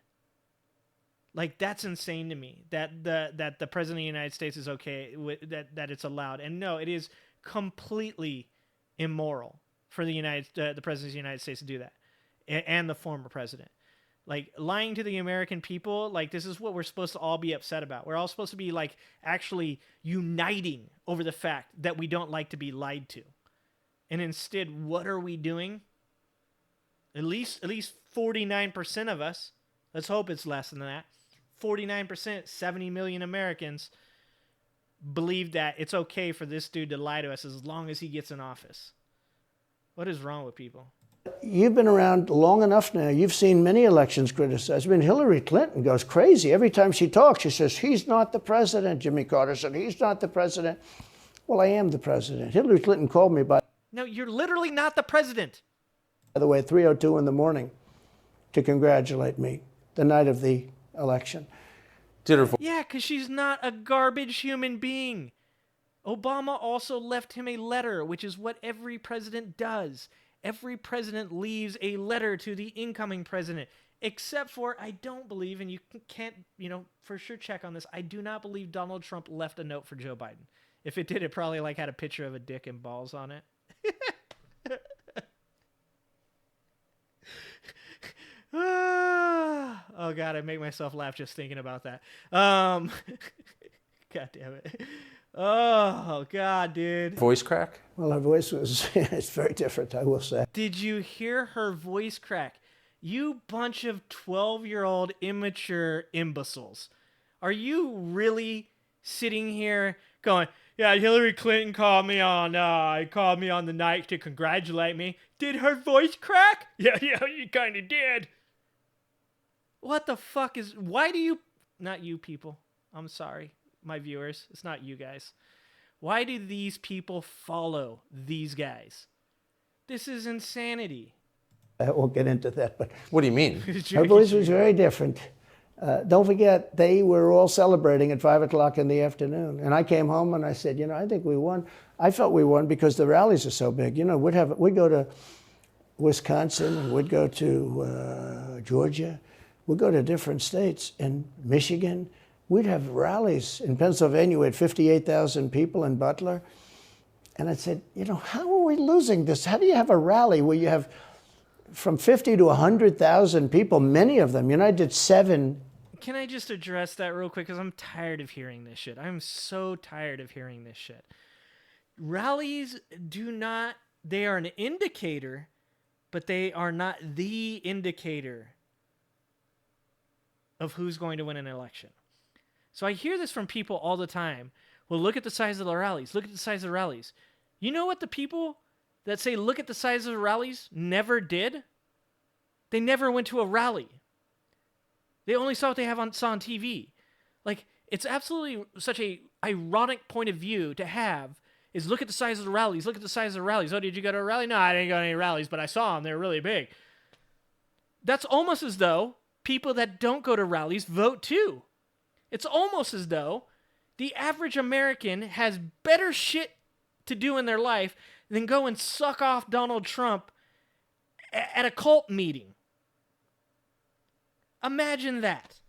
Like, that's insane to me that the president of the United States is okay with that it's allowed. And no, it is completely immoral for the president of the United States to do that, and the former president. Like, lying to the American people, like, this is what we're supposed to all be upset about. We're all supposed to be, like, actually uniting over the fact that we don't like to be lied to. And instead, what are we doing? At least 49% of us, let's hope it's less than that, 49%, 70 million Americans believe that it's okay for this dude to lie to us as long as he gets in office. What is wrong with people? You've been around long enough now. You've seen many elections criticized. I mean, Hillary Clinton goes crazy. Every time she talks, she says, he's not the president. Jimmy Carter said, he's not the president. Well, I am the president. Hillary Clinton called me No, you're literally not the president. By the way, at 3:02 in the morning to congratulate me the night of the election. Yeah, because she's not a garbage human being. Obama also left him a letter, which is what every president does. Every president leaves a letter to the incoming president, except for, I don't believe, and you can't, for sure check on this, I do not believe Donald Trump left a note for Joe Biden. If it did, it probably had a picture of a dick and balls on it. Oh God, I make myself laugh just thinking about that. God damn it. Oh God, dude. Voice crack? Well, her voice was, it's very different, I will say. Did you hear her voice crack? You bunch of 12-year-old immature imbeciles. Are you really sitting here going, yeah, Hillary Clinton called me on the night to congratulate me. Did her voice crack? Yeah, you kind of did. What the fuck why do you, not you people, I'm sorry, my viewers, it's not you guys. Why do these people follow these guys? This is insanity. I won't get into that, but... What do you mean? Her voice was very different. Don't forget, they were all celebrating at 5 o'clock in the afternoon. And I came home and I said, I think we won. I felt we won because the rallies are so big. We'd go to Wisconsin, and we'd go to Georgia. We'd go to different states. In Michigan, we'd have rallies. In Pennsylvania, we had 58,000 people in Butler. And I said, how are we losing this? How do you have a rally where you have from 50 to 100,000 people, many of them? I did 7. Can I just address that real quick? Because I'm tired of hearing this shit. I'm so tired of hearing this shit. Rallies they are an indicator, but they are not the indicator of who's going to win an election. So I hear this from people all the time. Well, look at the size of the rallies. Look at the size of the rallies. You know what the people that say, look at the size of the rallies, never did? They never went to a rally. They only saw what they saw on TV. Like, it's absolutely such a ironic point of view to have, is look at the size of the rallies, look at the size of the rallies. Oh, did you go to a rally? No, I didn't go to any rallies, but I saw them. They're really big. That's almost as though people that don't go to rallies vote too. It's almost as though the average American has better shit to do in their life than go and suck off Donald Trump at a cult meeting. Imagine that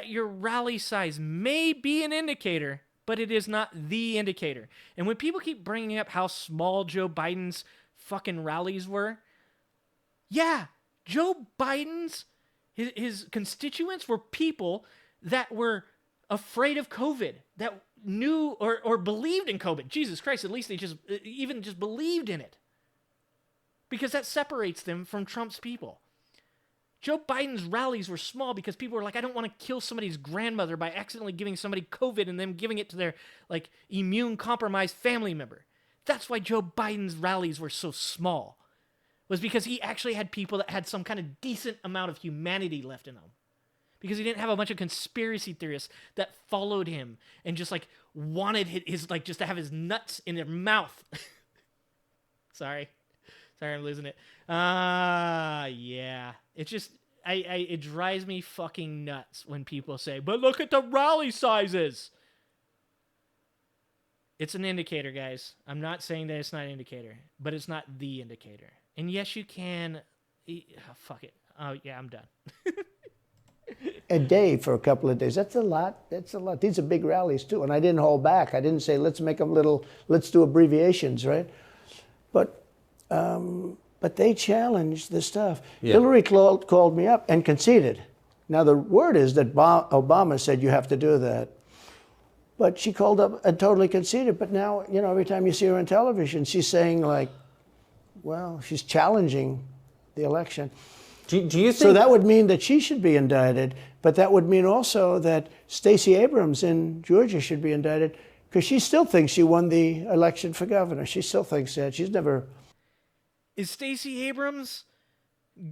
your rally size may be an indicator, but it is not the indicator. And when people keep bringing up how small Joe Biden's fucking rallies were, yeah, Joe Biden's, his constituents were people that were afraid of COVID, that knew or believed in COVID. Jesus Christ, at least they just believed in it. Because that separates them from Trump's people. Joe Biden's rallies were small because people were like, I don't want to kill somebody's grandmother by accidentally giving somebody COVID and them giving it to their immune-compromised family member. That's why Joe Biden's rallies were so small. Was because he actually had people that had some kind of decent amount of humanity left in them. Because he didn't have a bunch of conspiracy theorists that followed him and just wanted his just to have his nuts in their mouth. Sorry, I'm losing it. Yeah. It just, it drives me fucking nuts when people say, but look at the rally sizes. It's an indicator, guys. I'm not saying that it's not an indicator, but it's not the indicator. And yes, you can. Fuck it. Oh, yeah, I'm done. A day for a couple of days. That's a lot. That's a lot. These are big rallies, too. And I didn't hold back. I didn't say, let's make them let's do abbreviations, right? But they challenged the stuff. Yeah. Hillary called me up and conceded. Now, the word is that Obama said you have to do that. But she called up and totally conceded. But now, every time you see her on television, she's saying, like, well, she's challenging the election. Do you think... So that would mean that she should be indicted, but that would mean also that Stacey Abrams in Georgia should be indicted, because she still thinks she won the election for governor. She still thinks that. She's never... Is Stacey Abrams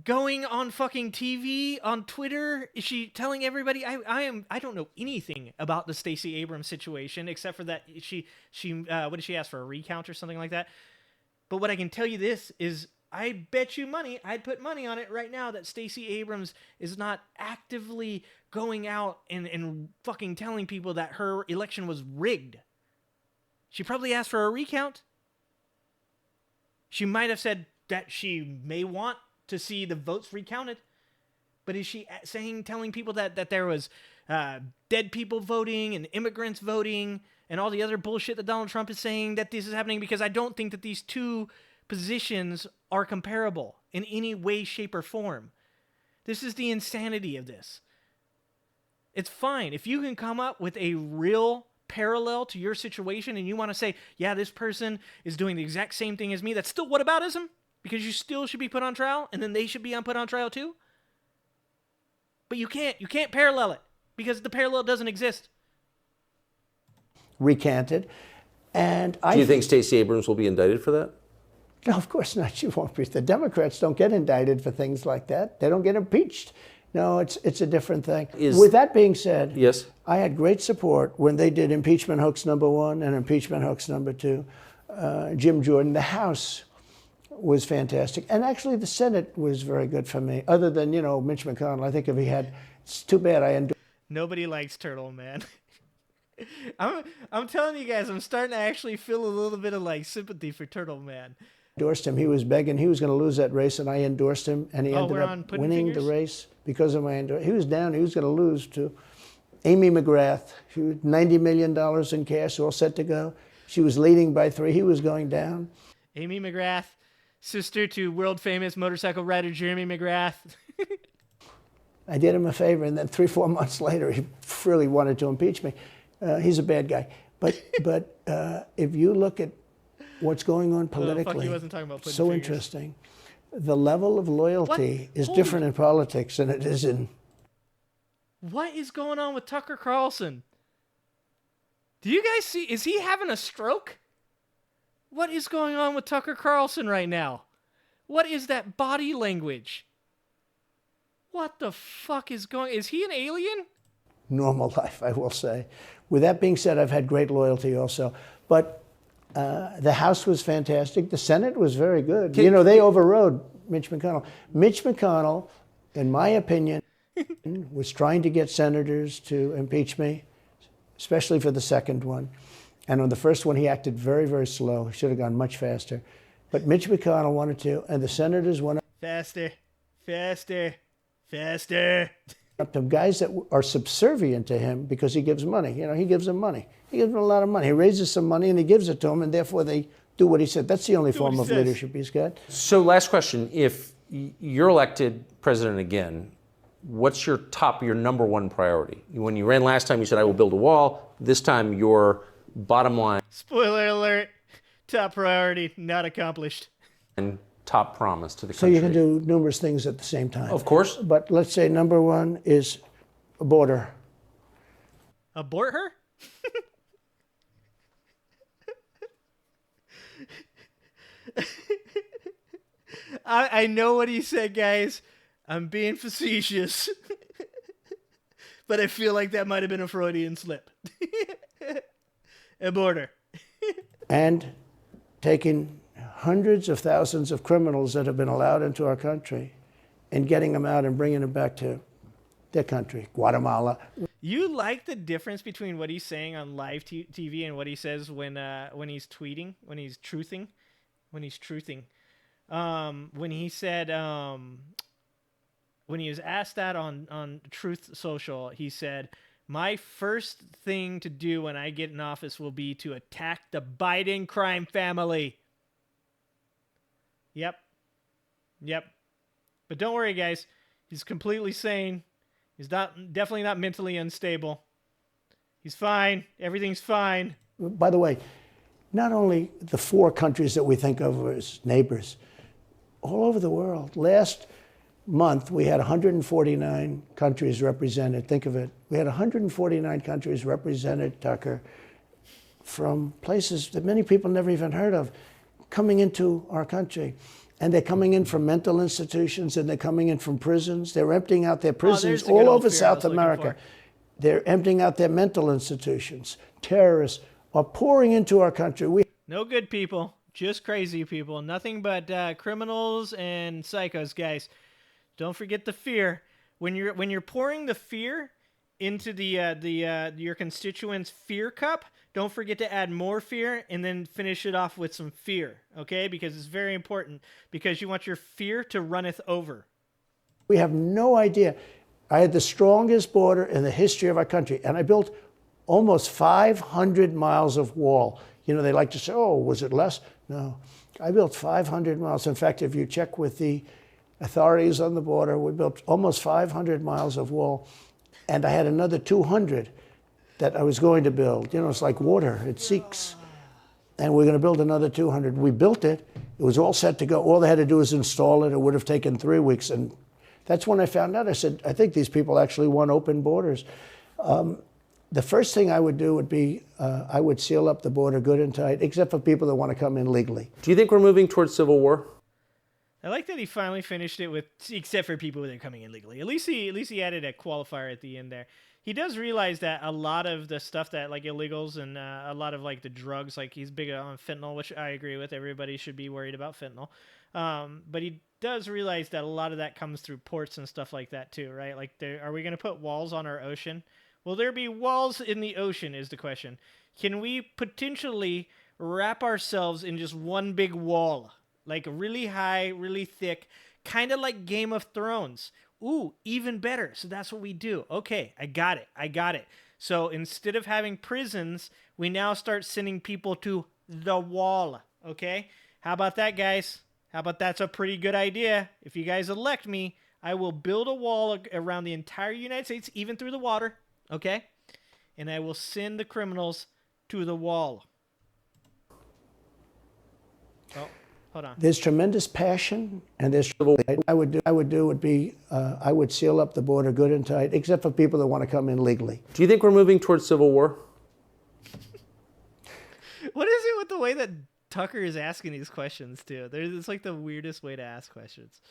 going on fucking TV, on Twitter? Is she telling everybody? I don't know anything about the Stacey Abrams situation, except for that she what did she ask for, a recount or something like that? But what I can tell you this is, I bet you money, I'd put money on it right now, that Stacey Abrams is not actively going out and fucking telling people that her election was rigged. She probably asked for a recount. She might have said that she may want to see the votes recounted. But is she telling people that there was dead people voting and immigrants voting and all the other bullshit that Donald Trump is saying that this is happening? Because I don't think that these two positions are comparable in any way, shape, or form. This is the insanity of this. It's fine if you can come up with a real parallel to your situation and you want to say, yeah, this person is doing the exact same thing as me. That's still whataboutism, because you still should be put on trial, and then they should be put on trial too. But you can't parallel it, because the parallel doesn't exist. Recanted. And do you think Stacey Abrams will be indicted for that? No, of course not. She won't be. The Democrats don't get indicted for things like that. They don't get impeached. No, it's a different thing. With that being said, yes, I had great support when they did impeachment hoax #1 and impeachment hoax #2. Jim Jordan, the House was fantastic. And actually the Senate was very good for me, other than, Mitch McConnell. I think if he had, it's too bad I endorsed. Nobody likes Turtle Man. I'm telling you guys, I'm starting to actually feel a little bit of like sympathy for Turtle Man. Endorsed him. He was begging. He was going to lose that race, and I endorsed him, and he ended up winning the race because of my endorsement. He was down. He was going to lose to Amy McGrath. She was $90 million in cash, all set to go. She was leading by 3. He was going down. Amy McGrath, sister to world-famous motorcycle rider Jeremy McGrath. I did him a favor, and then 3-4 months later, he really wanted to impeach me. He's a bad guy. But if you look at what's going on politically, so interesting. The level of loyalty is different in politics than it is in... What is going on with Tucker Carlson? Do you guys see? Is he having a stroke? What is going on with Tucker Carlson right now? What is that body language? What the fuck is going... Is he an alien? Normal life, I will say. With that being said, I've had great loyalty also. But the House was fantastic. The Senate was very good. They overrode Mitch McConnell. Mitch McConnell, in my opinion, was trying to get senators to impeach me, especially for the second one. And on the first one, he acted very, very slow. He should have gone much faster. But Mitch McConnell wanted to, and the senators wanted... Faster. Up to guys that are subservient to him because he gives money. He gives them money. He gives them a lot of money. He raises some money and he gives it to them, and therefore they do what he said. That's the only form of leadership he's got. So last question. If you're elected president again, what's your number one priority? When you ran last time, you said, I will build a wall. This time, your bottom line. Spoiler alert. Top priority, not accomplished. And top promise to the country. So you can do numerous things at the same time. Of course. But let's say number one is abort her. Abort her? I know what he said, guys. I'm being facetious. But I feel like that might have been a Freudian slip. Abort her. And taking hundreds of thousands of criminals that have been allowed into our country and getting them out and bringing them back to their country, Guatemala. You like the difference between what he's saying on live TV and what he says when he's tweeting, when he's truthing. When he said, when he was asked that on Truth Social, he said, "My first thing to do when I get in office will be to attack the Biden crime family." Yep. But don't worry, guys. He's completely sane. He's definitely not mentally unstable. He's fine. Everything's fine. By the way, not only the 4 countries that we think of as neighbors, all over the world. Last month, we had 149 countries represented. Think of it. We had 149 countries represented, Tucker, from places that many people never even heard of, coming into our country. And they're coming in from mental institutions, and they're coming in from prisons. They're emptying out their prisons all over South America. They're emptying out their mental institutions. Terrorists are pouring into our country. No good people, just crazy people. Nothing but criminals and psychos, guys. Don't forget the fear. When you're pouring the fear into your constituents' fear cup, don't forget to add more fear and then finish it off with some fear, okay? Because it's very important, because you want your fear to runneth over. We have no idea. I had the strongest border in the history of our country, and I built almost 500 miles of wall. You know, they like to say, oh, was it less? No. I built 500 miles. In fact, if you check with the authorities on the border, we built almost 500 miles of wall, and I had another 200 that I was going to build. You know, it's like water, it seeks. And we're going to build another 200. We built it. It was all set to go. All they had to do was install it. It would have taken 3 weeks. And that's when I found out. I said, I think these people actually want open borders. The first thing I would do would be I would seal up the border good and tight, except for people that want to come in legally. Do you think we're moving towards civil war? I like that he finally finished it with, except for people that are coming in legally. At least he added a qualifier at the end there. He does realize that a lot of the stuff that, like, illegals and a lot of, like, the drugs, like, he's big on fentanyl, which I agree with. Everybody should be worried about fentanyl. But he does realize that a lot of that comes through ports and stuff like that, too, right? Like, are we going to put walls on our ocean? Will there be walls in the ocean is the question. Can we potentially wrap ourselves in just one big wall? Like, really high, really thick, kind of like Game of Thrones. Ooh, even better. So that's what we do. Okay, I got it. So instead of having prisons, we now start sending people to the wall. Okay? How about that, guys? How about that's a pretty good idea? If you guys elect me, I will build a wall around the entire United States, even through the water. Okay? And I will send the criminals to the wall. Oh. Hold on. There's tremendous passion, and there's I would seal up the border good and tight, except for people that want to come in legally. Do you think we're moving towards civil war? What is it with the way that Tucker is asking these questions too? It's like the weirdest way to ask questions.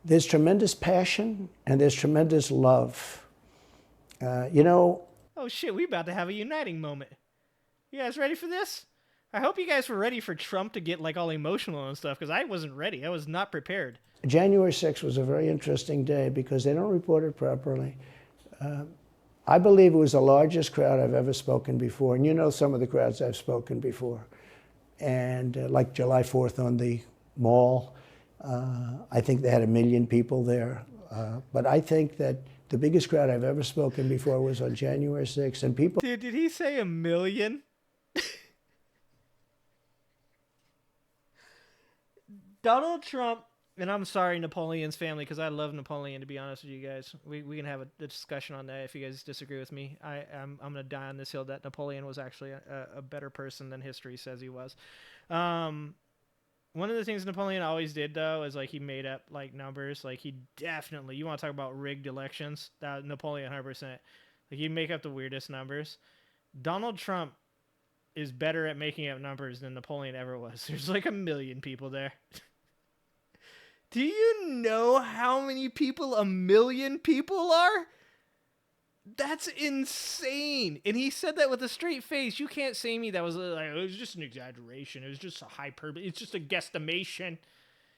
There's tremendous passion, and there's tremendous love. You know. Oh shit! We about to have a uniting moment. You guys ready for this? I hope you guys were ready for Trump to get, like, all emotional and stuff, because I wasn't ready. I was not prepared. January 6th was a very interesting day because they don't report it properly. I believe it was the largest crowd I've ever spoken before. And you know some of the crowds I've spoken before. And like July 4th on the mall, I think they had 1 million people there. But I think that the biggest crowd I've ever spoken before was on January 6th. And people... Dude, did he say 1 million? Donald Trump, and I'm sorry, Napoleon's family, because I love Napoleon, to be honest with you guys. We can have a discussion on that if you guys disagree with me. I'm going to die on this hill that Napoleon was actually a better person than history says he was. One of the things Napoleon always did, though, is, like, he made up, like, numbers. Like, he definitely, you want to talk about rigged elections? Napoleon 100%. Like, he'd make up the weirdest numbers. Donald Trump is better at making up numbers than Napoleon ever was. There's like 1 million people there. Do you know how many people 1 million people are? That's insane. And he said that with a straight face. You can't say me that was like, it was just an exaggeration. It was just a hyperbole. It's just a guesstimation.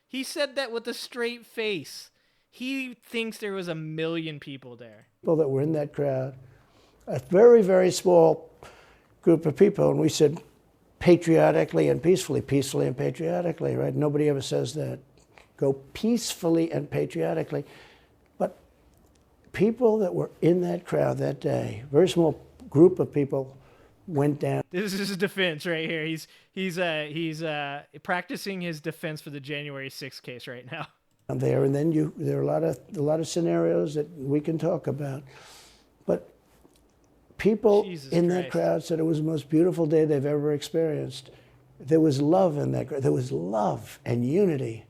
He said that with a straight face. He thinks there was 1 million people there. People that were in that crowd, a very, very small group of people, and we said patriotically and peacefully and patriotically, right? Nobody ever says that. Go peacefully and patriotically. But people that were in that crowd that day, very small group of people, went down. This is his defense right here. He's practicing his defense for the January 6th case right now. There, and then there are a lot of scenarios that we can talk about. But people in that crowd said it was the most beautiful day they've ever experienced. There was love in that crowd. There was love and unity.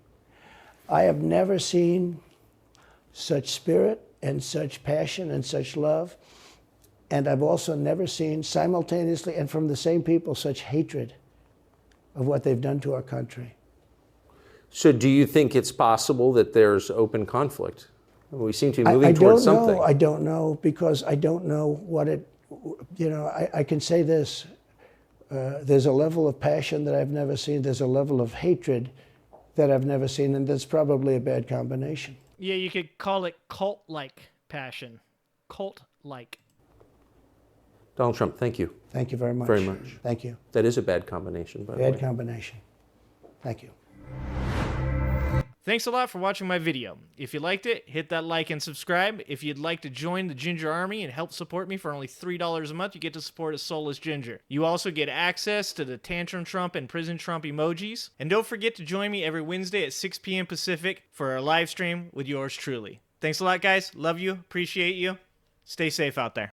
I have never seen such spirit and such passion and such love. And I've also never seen simultaneously and from the same people such hatred of what they've done to our country. So do you think it's possible that there's open conflict? We seem to be moving towards something. I don't know, because I don't know what it, I can say this. There's a level of passion that I've never seen. There's a level of hatred that I've never seen, and that's probably a bad combination. Yeah, you could call it cult-like passion. Cult-like. Donald Trump, thank you. Thank you very much. Very much. Thank you. That is a bad combination, by the way. Bad combination. Thank you. Thanks a lot for watching my video. If you liked it, hit that like and subscribe. If you'd like to join the Ginger Army and help support me for only $3 a month, you get to support a soulless ginger. You also get access to the Tantrum Trump and Prison Trump emojis. And don't forget to join me every Wednesday at 6 p.m. Pacific for our live stream with yours truly. Thanks a lot, guys. Love you. Appreciate you. Stay safe out there.